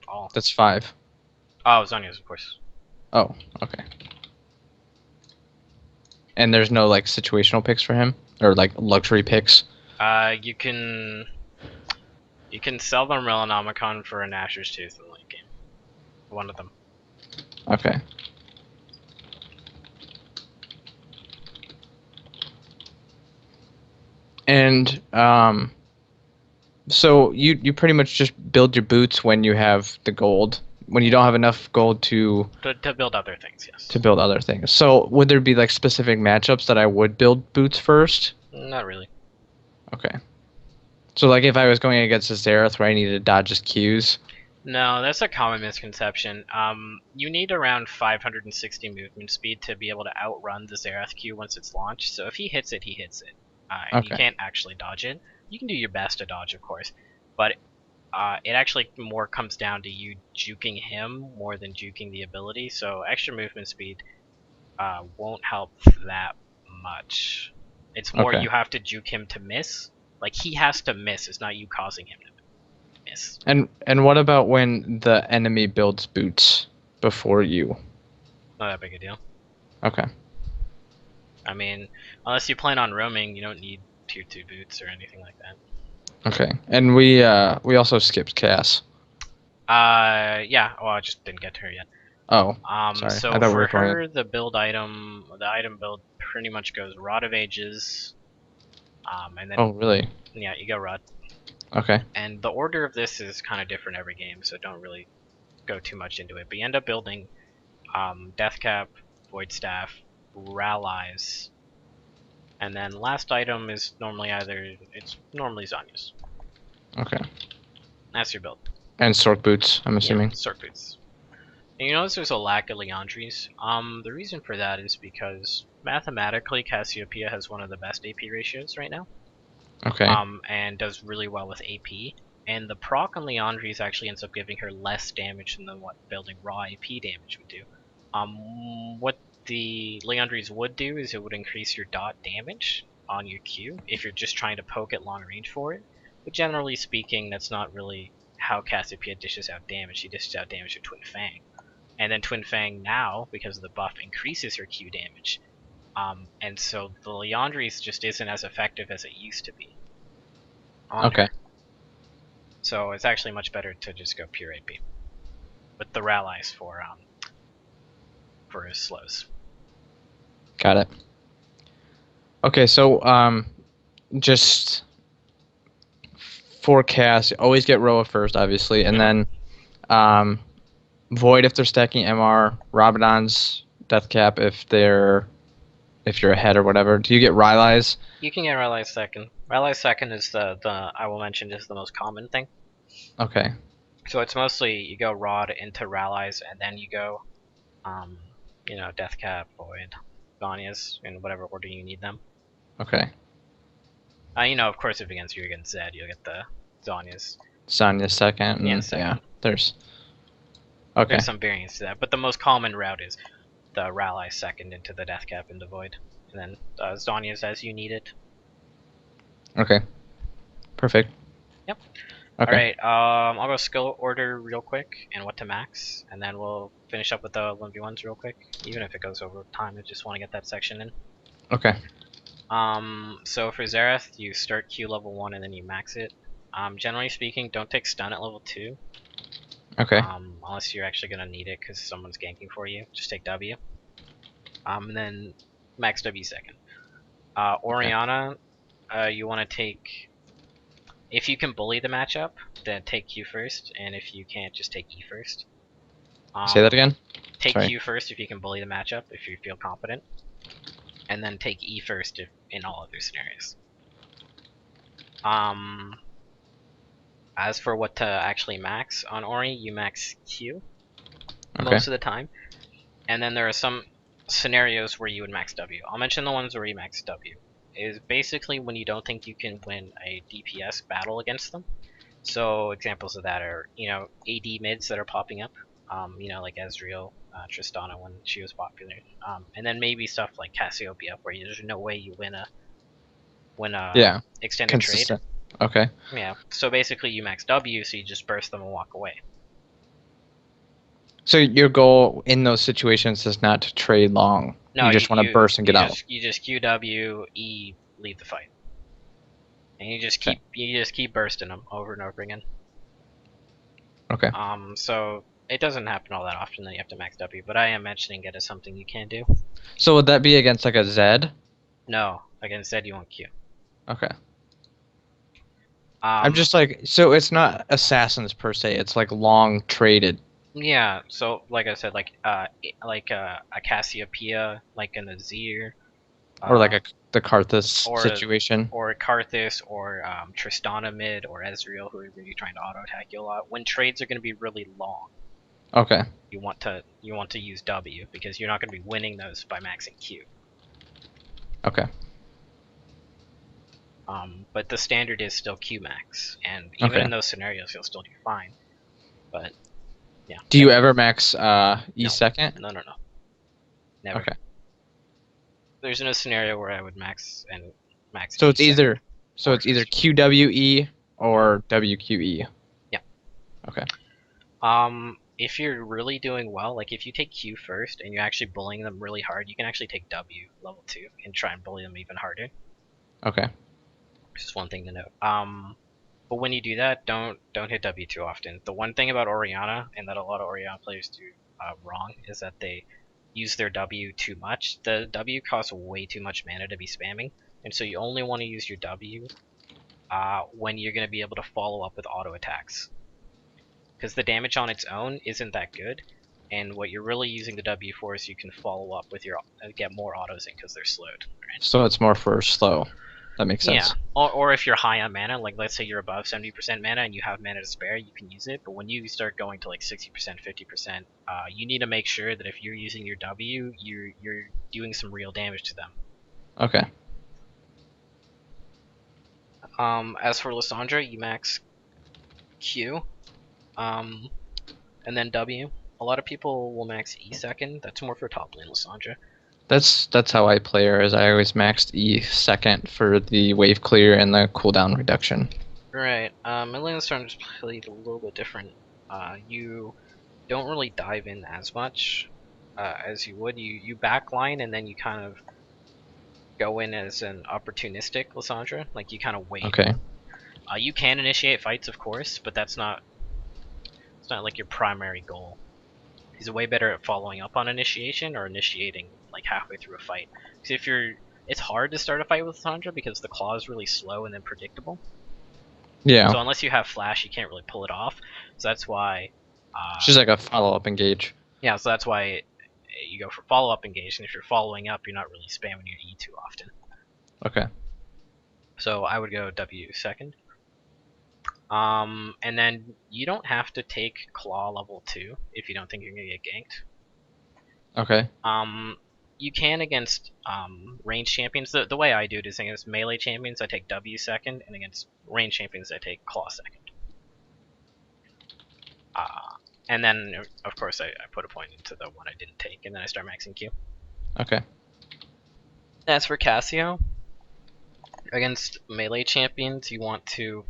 all. that's 5. Oh, Zhonya's, of course. Oh, okay. And there's no like situational picks for him or like luxury picks. You can sell the Melanomicon for a Nashor's Tooth in the late game. One of them. Okay. And so you pretty much just build your boots when you have the gold. When you don't have enough gold To build other things, yes. to build other things. So would there be like specific matchups that I would build boots first? Not really. Okay. So like if I was going against a Zereth where I needed to dodge his Qs. No, that's a common misconception. You need around 560 movement speed to be able to outrun the Zerath Q once it's launched. So if he hits it, he hits it. And you Okay. can't actually dodge it. You can do your best to dodge, of course, but it actually more comes down to you juking him more than juking the ability. So extra movement speed won't help that much. It's more Okay. you have to juke him to miss. Like he has to miss. It's not you causing him to miss. And what about when the enemy builds boots before you? Not that big a deal. Okay. I mean, unless you plan on roaming, you don't need tier 2 boots or anything like that. Okay. And we also skipped Cass. Yeah. Well, I just didn't get to her yet. Oh, sorry. I So thought we for were going. her, the item build pretty much goes Rod of Ages, and then Oh, really? yeah, you go Rod. Okay. And the order of this is kind of different every game, so don't really go too much into it. But you end up building Death Cap, Void Staff, Rallies, and then last item is normally normally Zanya's. Okay. That's your build. And Sork boots, I'm assuming. Yeah, Sork boots. And you notice there's a lack of Leandries. The reason for that is because mathematically Cassiopeia has one of the best AP ratios right now. Okay. And does really well with AP. And the proc on Leandries actually ends up giving her less damage than what building raw AP damage would do. What the Leandries would do is it would increase your dot damage on your Q if you're just trying to poke at long range for it. But generally speaking, that's not really how Cassiopeia dishes out damage. She dishes out damage with Twin Fang. And then Twin Fang now, because of the buff, increases her Q damage. And so the Leandries just isn't as effective as it used to be on Okay. her. So it's actually much better to just go pure AP. With the Rallies for his slows. Got it. Okay, so just forecast. Always get Roa first, obviously, and then Void if they're stacking MR, Rabadon's Death Cap if you're ahead or whatever. Do you get Rylai's? You can get Rallies second. Rallies second is the I will mention is the most common thing. Okay. So it's mostly you go Rod into Rallies and then you go Death Cap, Void, Zanya's in whatever order you need them. Okay. Of course if you're against Zed, you'll get the Zanya's. Sonya second. And, Yeah, second. Yeah. There's. Okay. There's some variance to that, but the most common route is the Rally second into the Death Cap into Void, and then Zanya's as you need it. Okay. Perfect. Yep. Okay. Alright, I'll go skill order real quick and what to max, and then we'll finish up with the 1v1s real quick, even if it goes over time. I just want to get that section in. Okay. So for Zerath, you start Q level 1 and then you max it. Generally speaking, don't take stun at level 2. Okay. Unless you're actually gonna need it because someone's ganking for you. Just take W. And then max W second. Orianna, you want to take. If you can bully the matchup, then take Q first, and if you can't, just take E first. Say that again. take Sorry. Q first if you can bully the matchup, if you feel confident, and then take E first in all other scenarios. As for what to actually max on Ori, you max Q most of the time, and then there are some scenarios where you would max W. I'll mention the ones where you max W. It is basically when you don't think you can win a DPS battle against them. So examples of that are, AD mids that are popping up, like Ezreal, Tristana when she was popular, and then maybe stuff like Cassiopeia where there's no way you win a extended Consistent. trade. Okay. Yeah. So basically, you max W, so you just burst them and walk away. So your goal in those situations is not to trade long. No, you just want to burst and get out. You just QW, E, leave the fight, and you just keep bursting them over and over again. Okay. So it doesn't happen all that often that you have to max W, but I am mentioning it as something you can do. So would that be against like a Zed? No, again, Zed you want Q. Okay. I'm just like, so it's not assassins per se. It's like long traded. Yeah. So like I said, like a Cassiopeia, like an Azir, Or like the Karthus or situation. or Karthus, or Tristana mid, or Ezreal, who are really trying to auto attack you a lot. When trades are going to be really long, Okay. you want to use W because you're not going to be winning those by maxing Q. Okay. But the standard is still Q max, and even Okay. in those scenarios, you'll still do fine. But yeah. Do you ever max E No. second? No. Never. Okay. There's no scenario where I would max So E it's either or it's either first. QWE or WQE. Yeah. Okay. If you're really doing well, like if you take Q first and you're actually bullying them really hard, you can actually take W level 2 and try and bully them even harder. Okay. Just one thing to note. But when you do that, don't hit W too often. The one thing about Orianna, and that a lot of Orianna players do wrong, is that they use their W too much. The W costs way too much mana to be spamming, and so you only want to use your W when you're going to be able to follow up with auto attacks. Because the damage on its own isn't that good, and what you're really using the W for is you can follow up with your get more autos in because they're slowed. Right? So it's more for slow. That makes sense. Yeah, or if you're high on mana, like let's say you're above 70% mana and you have mana to spare, you can use it. But when you start going to like 60%, 50%, you need to make sure that if you're using your W, you're doing some real damage to them. Okay. As for Lissandra, you max Q, and then W. A lot of people will max E second. That's more for top lane Lissandra. That's how I play her. Is I always maxed E second for the wave clear and the cooldown reduction. Right. Millennium Storm's played a little bit different. You don't really dive in as much as you would. You backline and then you kind of go in as an opportunistic Lissandra. Like you kind of wait. Okay. You can initiate fights, of course, but it's not like your primary goal. He's way better at following up on initiation or initiating like halfway through a fight. Because it's hard to start a fight with Lissandra because the claw is really slow and then predictable. Yeah. So unless you have flash, you can't really pull it off. So that's why. She's like a follow-up engage. Yeah, so that's why you go for follow-up engage, and if you're following up, you're not really spamming your E too often. Okay. So I would go W second. And then you don't have to take Claw level 2 if you don't think you're gonna get ganked. Okay. You can against range champions. The way I do it is against melee champions, I take W second, and against range champions, I take Claw second. And then, of course, I put a point into the one I didn't take, and then I start maxing Q. Okay. As for Cassio, against melee champions, you want to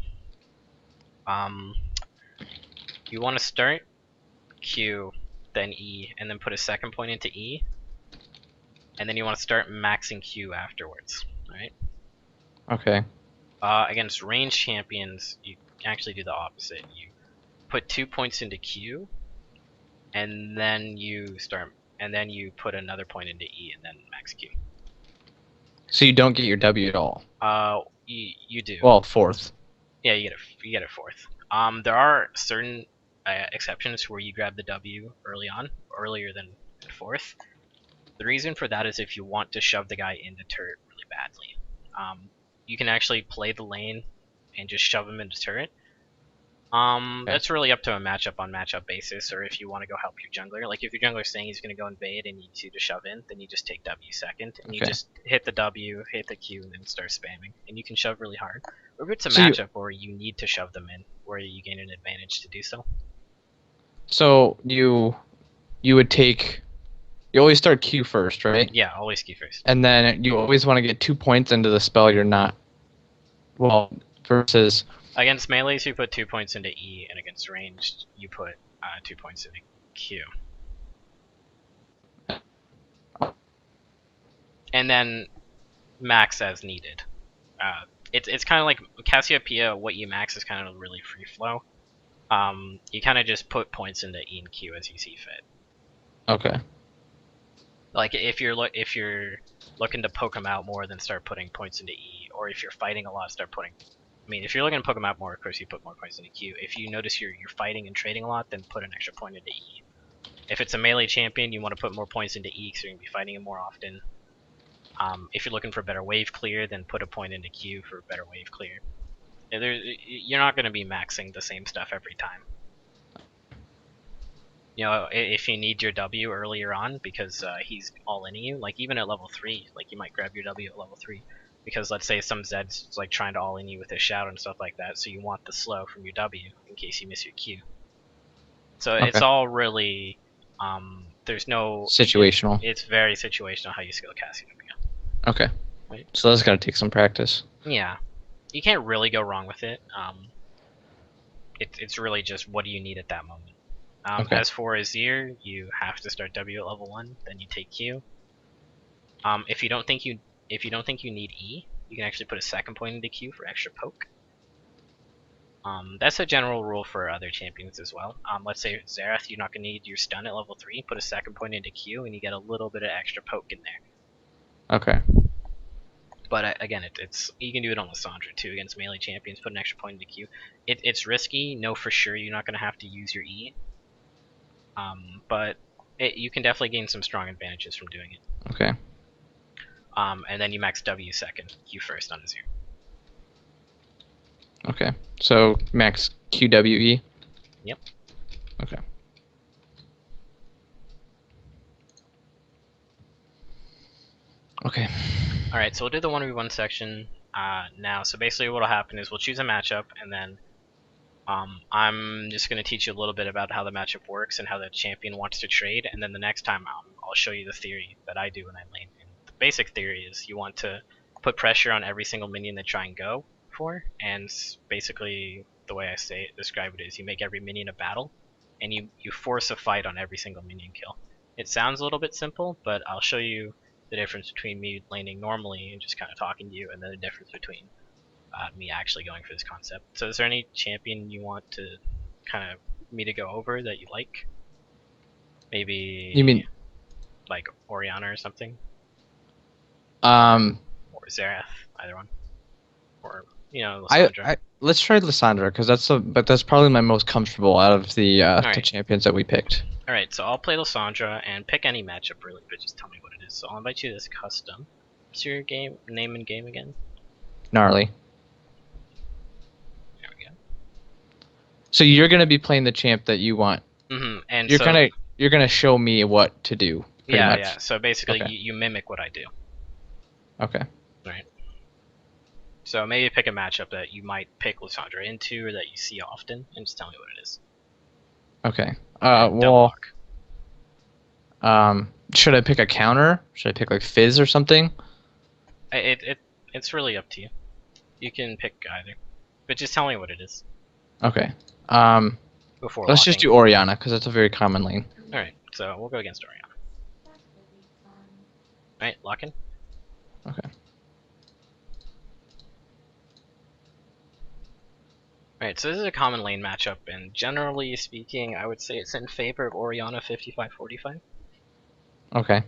start Q, then E, and then put a second point into E, and then you want to start maxing Q afterwards, right? Okay. Against range champions, you actually do the opposite. You put 2 points into Q, and then you put another point into E, and then max Q. So you don't get your W at all. You do. Well, fourth. Yeah, you get it fourth. There are certain exceptions where you grab the W earlier than and forth. The reason for that is if you want to shove the guy into turret really badly. You can actually play the lane and just shove him into turret. That's really up to a matchup on matchup basis, or if you want to go help your jungler. Like if your jungler's saying he's going to go invade and needs you to shove in, then you just take W second, and you just hit the W, hit the Q, and then start spamming. And you can shove really hard. Or if it's a matchup where you need to shove them in, where you gain an advantage to do so. So you would take... You always start Q first, right? Yeah, always Q first. And then you always want to get 2 points into the spell you're not... Well, versus... Against melees, you put 2 points into E, and against ranged, you put 2 points into Q. And then max as needed. It's kind of like Cassiopeia. What you max is kind of really free flow. You kind of just put points into E and Q as you see fit. Okay. Like if you're looking to poke them out more, then start putting points into E, or if you're fighting a lot, start putting. I mean, if you're looking to poke them out more, of course you put more points into Q. If you notice you're fighting and trading a lot, then put an extra point into E. If it's a melee champion, you want to put more points into E because you're gonna be fighting him more often. If you're looking for better wave clear, then put a point into Q for better wave clear. You're not going to be maxing the same stuff every time. You know, if you need your W earlier on because he's all in you, like even at level 3, like you might grab your W at level 3. Because let's say some Zed's like trying to all in you with his shout and stuff like that, so you want the slow from your W in case you miss your Q. So it's all really, there's no... Situational. It's very situational how you skill Cassiopeia. Okay. Right. So that's gotta take some practice. Yeah. You can't really go wrong with it. It's really just what do you need at that moment. As for Azir, you have to start W at level 1, then you take Q. If you don't think you need E, you can actually put a second point into Q for extra poke. That's a general rule for other champions as well. Let's say Xerath, you're not going to need your stun at level 3, put a second point into Q, and you get a little bit of extra poke in there. Okay. But again, it's you can do it on Lissandra too against melee champions. Put an extra point into Q. It's risky. Know for sure you're not going to have to use your E. But you can definitely gain some strong advantages from doing it. Okay. And then you max W second, Q first on Azir. Okay. So max QWE? Yep. Okay. Okay. Alright, so we'll do the 1v1 section now. So basically what'll happen is we'll choose a matchup, and then I'm just going to teach you a little bit about how the matchup works and how the champion wants to trade, and then the next time I'll show you the theory that I do when I lane. And the basic theory is you want to put pressure on every single minion they try and go for, and basically the way I describe it is you make every minion a battle, and you force a fight on every single minion kill. It sounds a little bit simple, but I'll show you the difference between me laning normally and just kind of talking to you, and then the difference between me actually going for this concept. So is there any champion you want to kind of me to go over that you like? Maybe You mean like Orianna or something? or Xerath, either one. Or Lissandra. Let's try Lissandra because that's probably my most comfortable out of the champions that we picked. Alright, so I'll play Lissandra and pick any matchup really, but just tell me what it is. So I'll invite you to this custom. What's your name in game again? Gnarly. There we go. So you're gonna be playing the champ that you want. And you're gonna show me what to do. Yeah, yeah. So basically, you mimic what I do. Okay. Right. So maybe pick a matchup that you might pick Lissandra into or that you see often, and just tell me what it is. Okay. Well, should I pick a counter? Should I pick like Fizz or something? It's really up to you. You can pick either, but just tell me what it is. Okay. Before let's just do Orianna because that's a very common lane. All right. So we'll go against Orianna. All right, lock in. Okay. Alright, so this is a common lane matchup, and generally speaking, I would say it's in favor of Orianna 55-45. Okay.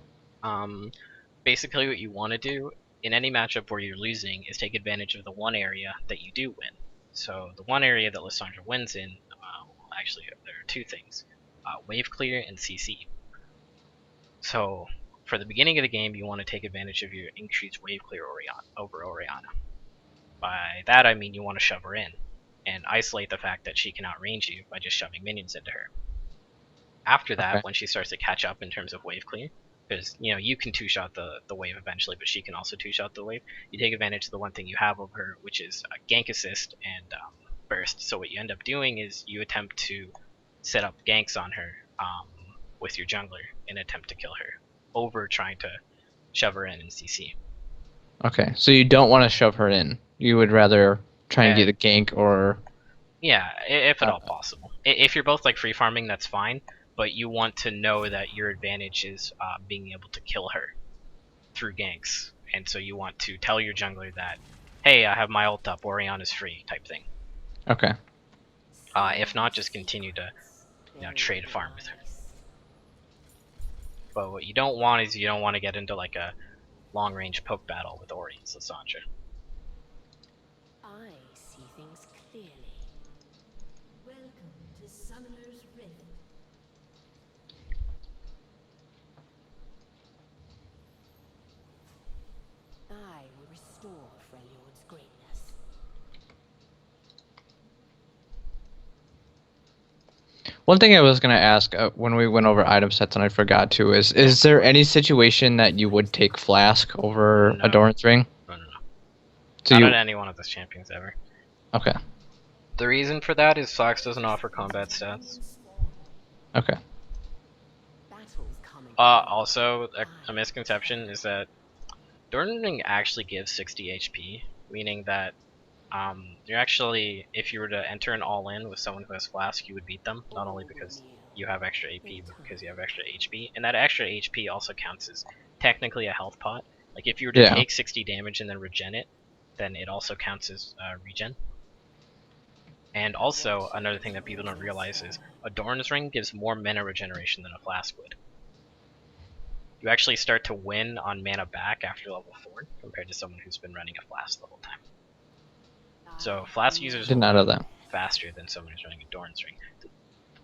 Basically what you want to do in any matchup where you're losing is take advantage of the one area that you do win. So the one area that Lissandra wins in, actually there are two things. Wave clear and CC. So for the beginning of the game, you want to take advantage of your increased wave clear over Oriana. By that I mean you want to shove her in, and isolate the fact that she can outrange you by just shoving minions into her. After Okay. that, when she starts to catch up in terms of wave clear, because you can two-shot the wave eventually, but she can also two-shot the wave, you take advantage of the one thing you have over her, which is a gank assist and burst. So what you end up doing is you attempt to set up ganks on her with your jungler in an attempt to kill her, over trying to shove her in CC. Okay, so you don't want to shove her in. You would rather try and get a gank or... Yeah, if at all possible. If you're both like free farming, that's fine, but you want to know that your advantage is being able to kill her through ganks, and so you want to tell your jungler that, hey, I have my ult up, Oriana's free, type thing. Okay. If not, just continue to trade farm with her. But what you don't want is you don't want to get into like a long range poke battle with Ori and Lissandra. I see things clearly. Welcome to Summoner's Rift. I will restore Freljord's greatness. One thing I was going to ask when we went over item sets and I forgot to is there any situation that you would take Flask over No. Adorn's Ring? No. So Not at any one of those champions ever. Okay. The reason for that is Fox doesn't offer combat stats. Okay. Also, a misconception is that Adorn's Ring actually gives 60 HP, meaning that you're actually, if you were to enter an all-in with someone who has Flask, you would beat them, not only because you have extra AP, but because you have extra HP. And that extra HP also counts as technically a health pot. Like if you were to take 60 damage and then regen it, then it also counts as regen. And also, another thing that people don't realize is Adorn's Ring gives more mana regeneration than a Flask would. You actually start to win on mana back after level 4, compared to someone who's been running a Flask the whole time. So Flask users Did will not know run that. faster than someone who's running Adorn's Ring. The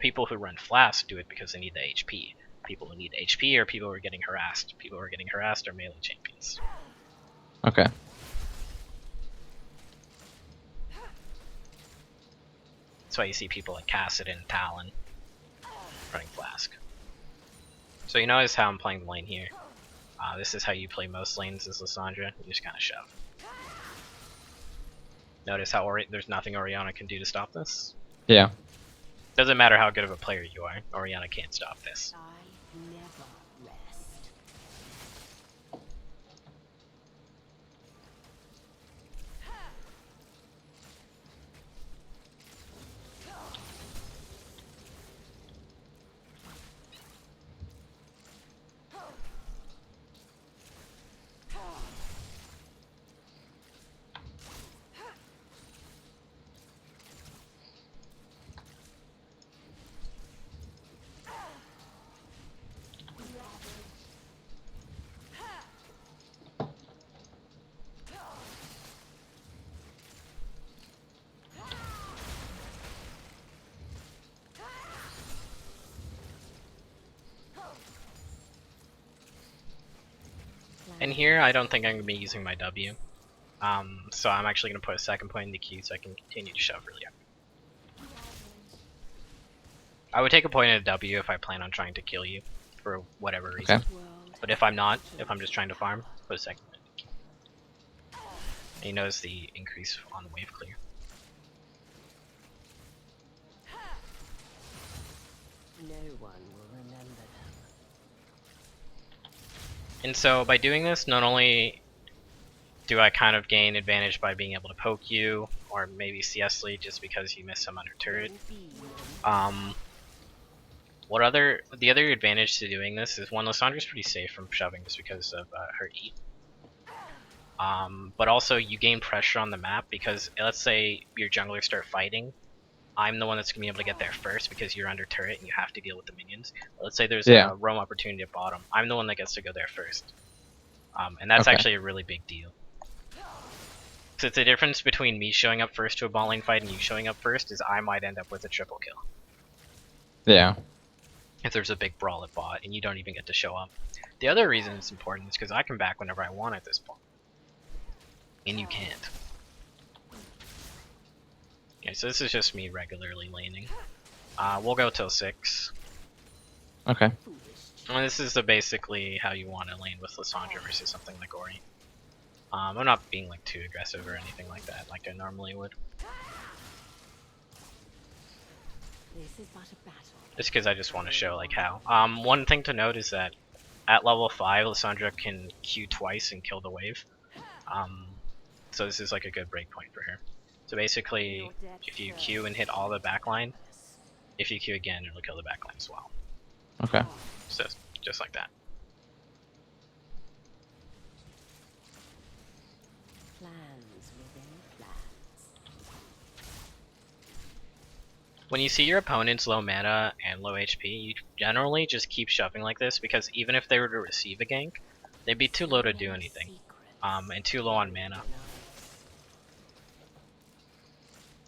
people who run Flask do it because they need the HP. People who need HP are people who are getting harassed. People who are getting harassed are melee champions. Okay. That's why you see people like Cassid and Talon running Flask. So you notice how I'm playing the lane here. This is how you play most lanes as Lissandra. You just kind of shove. Notice how there's nothing Oriana can do to stop this? Yeah. Doesn't matter how good of a player you are, Oriana can't stop this. I never rest. And here, I don't think I'm going to be using my W. So I'm actually going to put a second point in the queue so I can continue to shove really up. I would take a point at a W if I plan on trying to kill you, for whatever reason. Okay. But if I'm not, if I'm just trying to farm, put a second point in the queue. And you notice the increase on wave clear. No one will remember them. And so by doing this, not only do I kind of gain advantage by being able to poke you, or maybe CS lead just because you missed some under turret. The other advantage to doing this is, one, Lissandra's pretty safe from shoving just because of her E. But also you gain pressure on the map because let's say your junglers start fighting, I'm the one that's going to be able to get there first because you're under turret and you have to deal with the minions. But let's say there's a roam opportunity at bottom, I'm the one that gets to go there first. And that's actually a really big deal. So it's the difference between me showing up first to a bot lane fight and you showing up first is I might end up with a triple kill. Yeah. if there's a big brawl at bot and you don't even get to show up. The other reason it's important is because I can back whenever I want at this point, and you can't. Okay, so this is just me regularly laning. We'll go till 6. Okay. And this is basically how you want to lane with Lysandra versus something like Ori. I'm not being like too aggressive or anything like that, like I normally would. This is but a battle. Just because I just want to show like how. One thing to note is that at level 5, Lysandra can Q twice and kill the wave. So this is like a good breakpoint for her. So basically, if you Q and hit all the backline, if you Q again, it'll kill the backline as well. Okay. So just like that. Plans within plans. When you see your opponents low mana and low HP, you generally just keep shoving like this, because even if they were to receive a gank, they'd be too low to do anything, and too low on mana.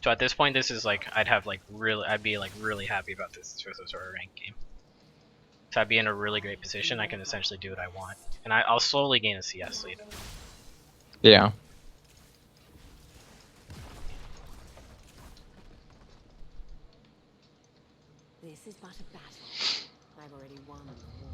So at this point, this is like I'd be like really happy about this for some sort of ranked game. So I'd be in a really great position. I can essentially do what I want, and I'll slowly gain a CS lead. Yeah. This is but a battle. I've already won the war.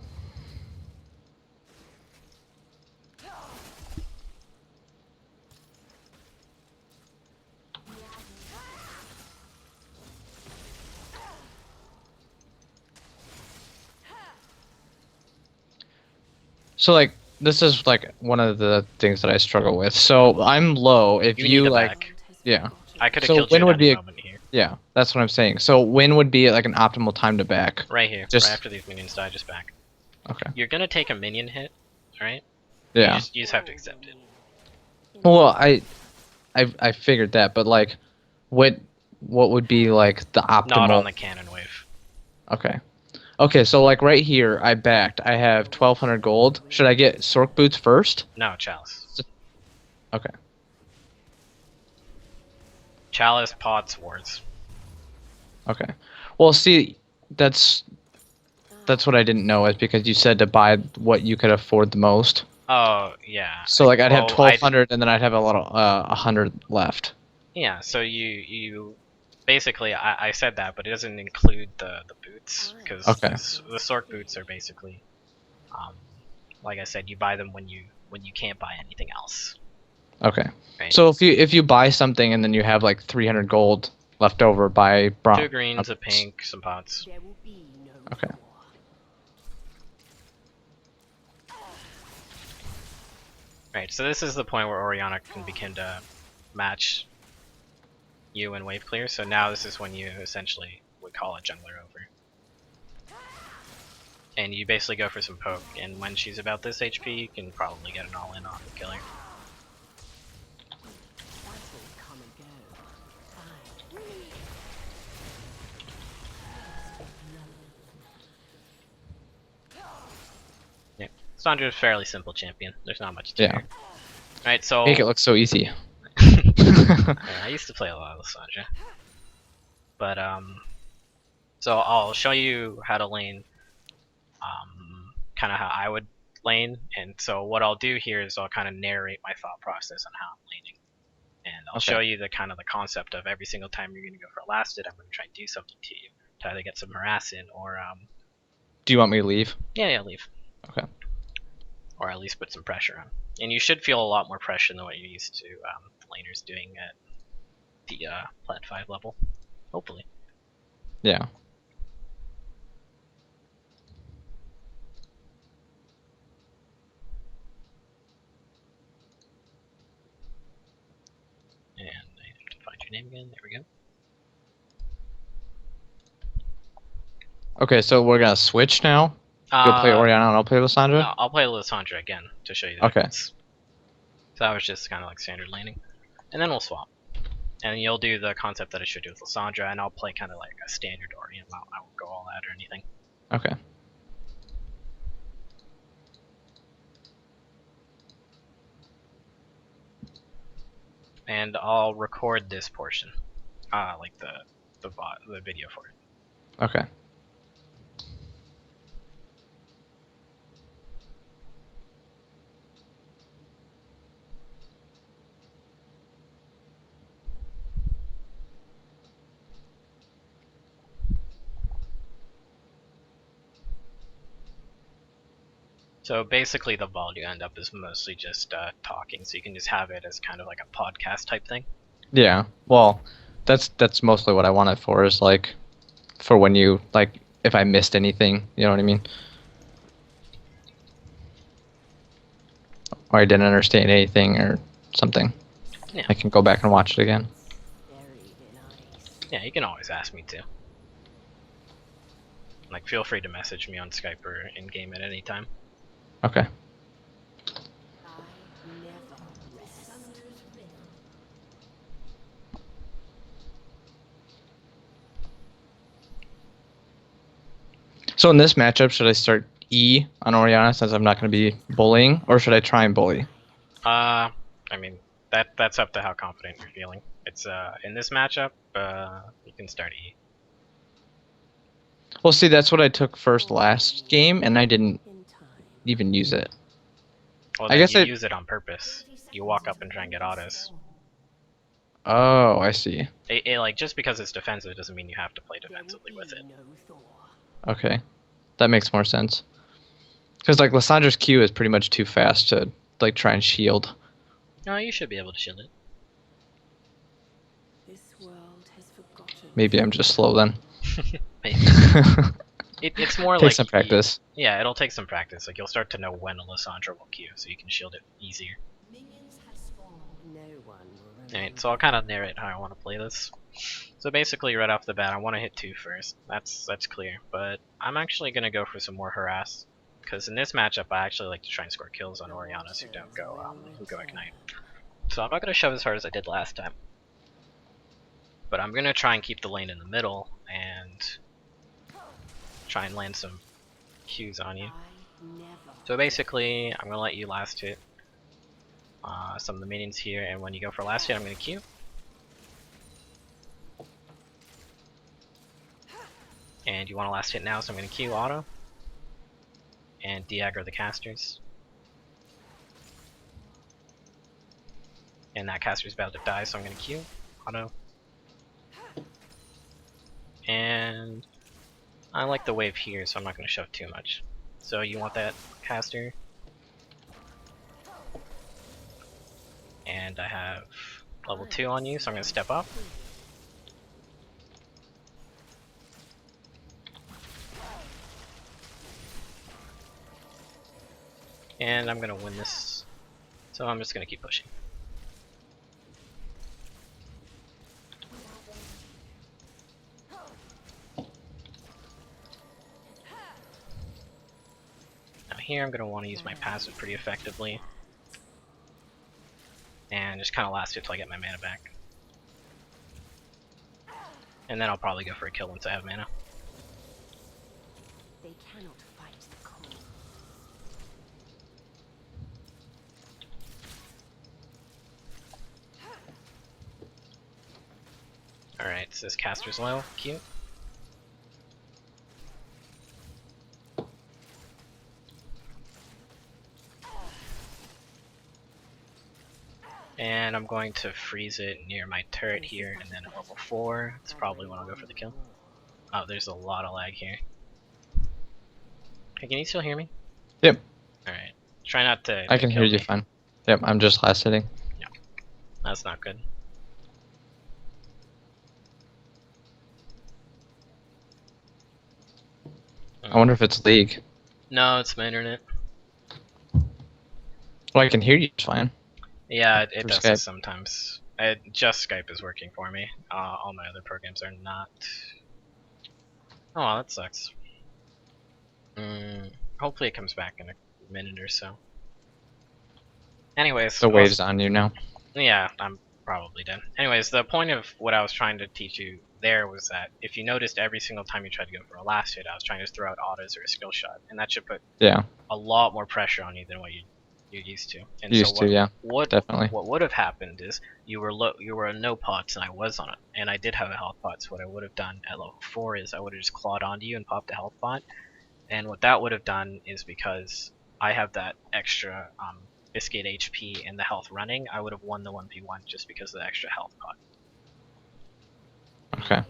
So like this is like one of the things that I struggle with. So I'm low. If You you, need a like, back. yeah. I could have So killed when you would at be any a- moment here. Yeah, that's what I'm saying. So when would be like an optimal time to back? Right here, Just right after these minions die, just back. okay. You're gonna take a minion hit, alright? Yeah. You just have to accept it. Well, I figured that, but like, what would be like the optimal? Not on the cannon wave. Okay. Okay, so like right here, I backed. I have 1,200 gold. Should I get Sork boots first? No, Chalice. Okay. Chalice, pots, wards. Okay. Well, see, that's what I didn't know is because you said to buy what you could afford the most. Oh, yeah. So like I'd have Well, 1,200 and then I'd have a little 100 left. Yeah, so you basically, I said that, but it doesn't include the boots, because Okay. the Sork boots are basically, like I said, you buy them when you can't buy anything else. Okay. Right? So if you buy something and then you have like 300 gold left over, buy brown. 2 greens, a pink, some pots. There will be no Okay. war. Right, so this is the point where Orianna can begin to match you in wave clear. So now this is when you essentially would call a jungler over. And you basically go for some poke, and when she's about this HP, you can probably get an all-in on the killer. That will come and go. Fine. Yeah, Sandra's a fairly simple champion. There's not much to Yeah. her. Right, so Make it look so easy. yeah, I used to play a lot with Sandra. But so I'll show you how to lane, kind of how I would lane, and so what I'll do here is I'll kind of narrate my thought process on how I'm laning, and I'll Okay. show you the kind of the concept of every single time you're gonna go for a last hit, I'm gonna try and do something to you to either get some harass in or Do you want me to leave? yeah, leave. Okay. Or at least put some pressure on. And you should feel a lot more pressure than what you're used to laners doing at the Plat 5 level. Hopefully. Yeah. And I have to find your name again. There we go. Okay, so we're gonna switch now. You'll play Orianna and I'll play Lysandra? No, I'll play Lysandra again to show you the Okay. difference. So that was just kind of like standard laning. And then we'll swap. And you'll do the concept that I should do with Lysandra, and I'll play kind of like a standard Orianna. I won't go all out or anything. Okay. And I'll record this portion. Like the video for it. Okay. So basically, the VOD you end up is mostly just talking, so you can just have it as kind of like a podcast type thing. Yeah. Well, that's mostly what I want it for. Is like for when you like if I missed anything, you know what I mean, or I didn't understand anything or something. Yeah. I can go back and watch it again. Very nice. Yeah, you can always ask me to. Like, feel free to message me on Skype or in game at any time. Okay. I never rest. Summoner's Riddle. So in this matchup, should I start E on Oriana since I'm not going to be bullying, or should I try and bully? I mean, that's up to how confident you're feeling. It's in this matchup, you can start E. Well, see, that's what I took first last game, and I didn't In time. even use it. Well, I then guess you I- use it on purpose. You walk up and try and get autos. Oh, I see. Like, just because it's defensive doesn't mean you have to play defensively with it. No Thor. Okay, that makes more sense. Because like Lissandra's Q is pretty much too fast to like try and shield. No, you should be able to shield it. This world has forgotten. Maybe I'm just slow then. Maybe. It's more Take like some practice. Yeah, it'll take some practice. Like, you'll start to know when a Lissandra will Q, so you can shield it easier. Minions have spawned. No one will remember. Alright, so I'll kind of narrate how I want to play this. So basically, right off the bat, I want to hit 2 first. That's clear. But I'm actually going to go for some more harass. Because in this matchup, I actually like to try and score kills on Orianas who go Ignite. So I'm not going to shove as hard as I did last time. But I'm going to try and keep the lane in the middle and try and land some Qs on you. I never. So basically, I'm going to let you last hit some of the minions here, and when you go for last hit, I'm going to Q. And you want to last hit now, so I'm going to Q auto. And de-aggro the casters. And that caster's about to die, so I'm going to Q auto. And I like the wave here, so I'm not going to shove too much. So you want that caster. And I have level 2 on you, so I'm going to step up. And I'm going to win this, so I'm just going to keep pushing. Now here I'm going to want to use my passive pretty effectively. And just kind of last it till I get my mana back. And then I'll probably go for a kill once I have mana. They cannot fight the cold. Alright, so this caster's low, cute. And I'm going to freeze it near my turret here, and then at level 4, it's probably when I'll go for the kill. Oh, there's a lot of lag here. Hey, can you still hear me? Yep, Alright. Try not to I can kill hear you me. fine. Yep, I'm just last hitting. That's not good. I wonder if it's League. No, it's my internet. Well, I can hear you fine. Yeah, it For does Skype. this sometimes. Just Skype is working for me. All my other programs are not. Oh, well, that sucks. Hopefully it comes back in a minute or so. Anyways, The wave's on you now. yeah, I'm probably dead. Anyways, the point of what I was trying to teach you there was that if you noticed every single time you tried to go for a last hit, I was trying to throw out autos or a skill shot, and that should put Yeah, a lot more pressure on you than what you're used to. And used so to, yeah, what definitely. what would have happened is you were a no pots and I was on it, and I did have a health pot. So what I would have done at level 4 is I would have just clawed onto you and popped a health pot, and what that would have done is because I have that extra biscuit HP and the health running, I would have won the 1v1 just because of the extra health pot. Okay.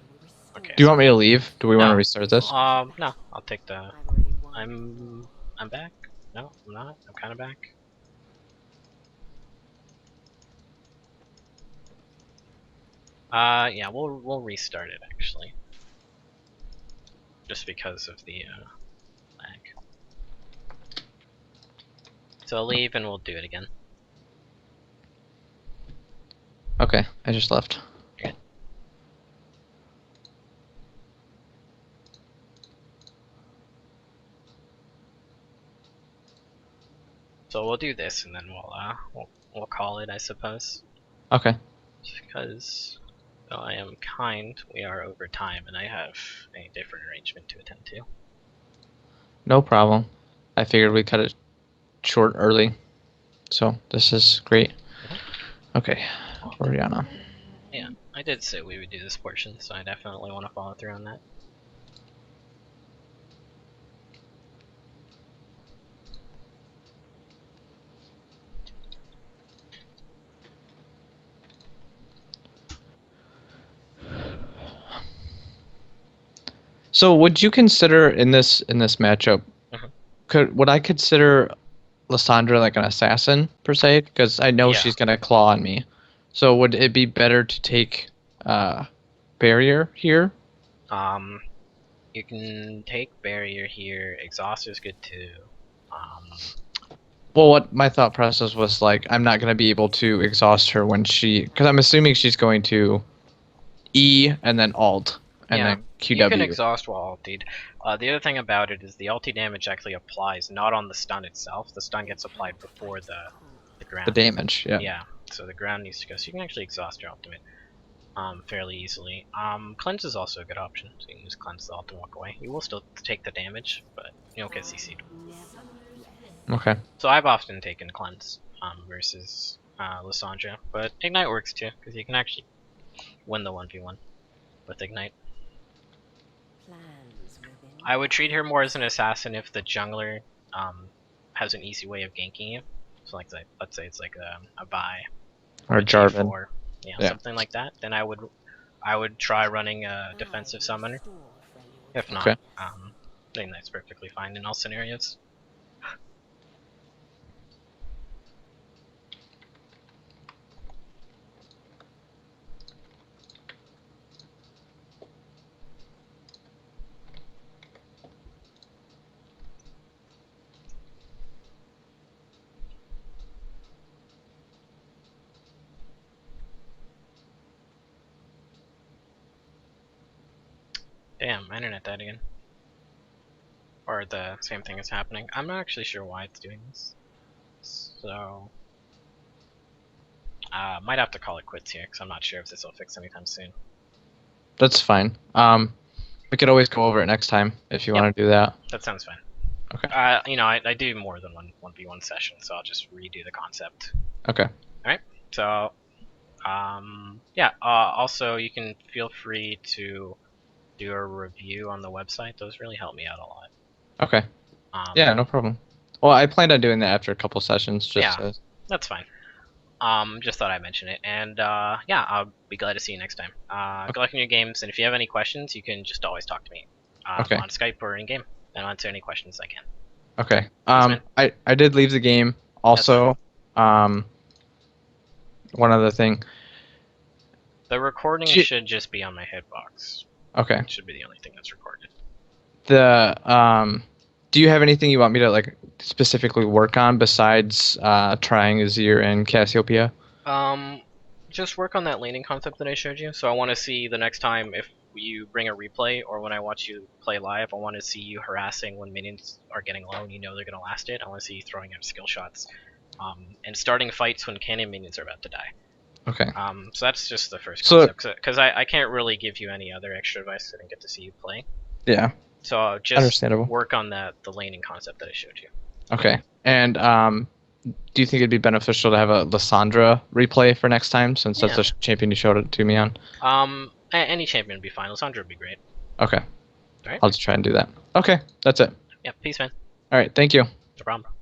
Okay. Do you want me to leave? Do we want No. to restart this? No, I'll take the. I've already won. I'm back. No, I'm not. I'm kind of back. Yeah, we'll restart it actually, just because of the lag. So I'll leave and we'll do it again. Okay, I just left. Okay. So we'll do this and then we'll call it, I suppose. Okay. Because though I am kind, we are over time, and I have a different arrangement to attend to. No problem. I figured we cut it short early, so this is great. Okay, Oriana. Yeah, I did say we would do this portion, so I definitely want to follow through on that. So, would you consider in this matchup, Mhm. would I consider Lysandra like an assassin per se? Because I know Yeah. she's gonna claw on me. So, would it be better to take barrier here? You can take barrier here. Exhaust is good too. Well, what my thought process was like, I'm not gonna be able to exhaust her when because I'm assuming she's going to E and then Alt and Yeah, then you can QW. exhaust while ultied. The other thing about it is the ulti damage actually applies not on the stun itself. The stun gets applied before the ground. The damage, yeah. Yeah, so the ground needs to go. So you can actually exhaust your ultimate fairly easily. Cleanse is also a good option, so you can just cleanse the ult and walk away. You will still take the damage, but you don't get CC'd. Okay. So I've often taken cleanse versus Lysandra, but ignite works too because you can actually win the 1v1 with ignite. Plans within I would treat her more as an assassin if the jungler has an easy way of ganking you. So like, let's say it's like a Vi Or a Jarvan. G4, yeah, Yeah. something like that. Then I would try running a defensive summoner. If Okay. not, I think that's perfectly fine in all scenarios. Damn, my internet died again. Or the same thing is happening. I'm not actually sure why it's doing this. So, might have to call it quits here, because I'm not sure if this will fix anytime soon. That's fine. We could always go over it next time if you Yep. want to do that. That sounds fine. Okay. I do more than one 1v1 session, so I'll just redo the concept. Okay. Alright, so, yeah, also you can feel free to do a review on the website. Those really help me out a lot. Okay. Yeah, no problem. Well, I planned on doing that after a couple sessions. Just Yeah. That's fine. Just thought I'd mention it, and yeah, I'll be glad to see you next time. Good luck in your games, and if you have any questions, you can just always talk to me Okay. on Skype or in game, and I'll answer any questions I can. Okay. man. I did leave the game. Also, one other thing. The recording should just be on my hitbox. Okay. It should be the only thing that's recorded. Do you have anything you want me to like specifically work on besides trying Azir and Cassiopeia? Just work on that laning concept that I showed you. So I want to see the next time if you bring a replay or when I watch you play live, I want to see you harassing when minions are getting low and you know they're going to last it. I want to see you throwing out skill shots. And starting fights when cannon minions are about to die. Okay. So that's just the first concept, because I can't really give you any other extra advice. I didn't get to see you play. Yeah. So just Understandable. work on the laning concept that I showed you. Okay. And do you think it'd be beneficial to have a Lysandra replay for next time, since that's the champion you showed it to me on? Any champion would be fine. Lysandra would be great. Okay. Alright. I'll just try and do that. Okay, that's it. Yeah, peace, man. All right, thank you. No problem.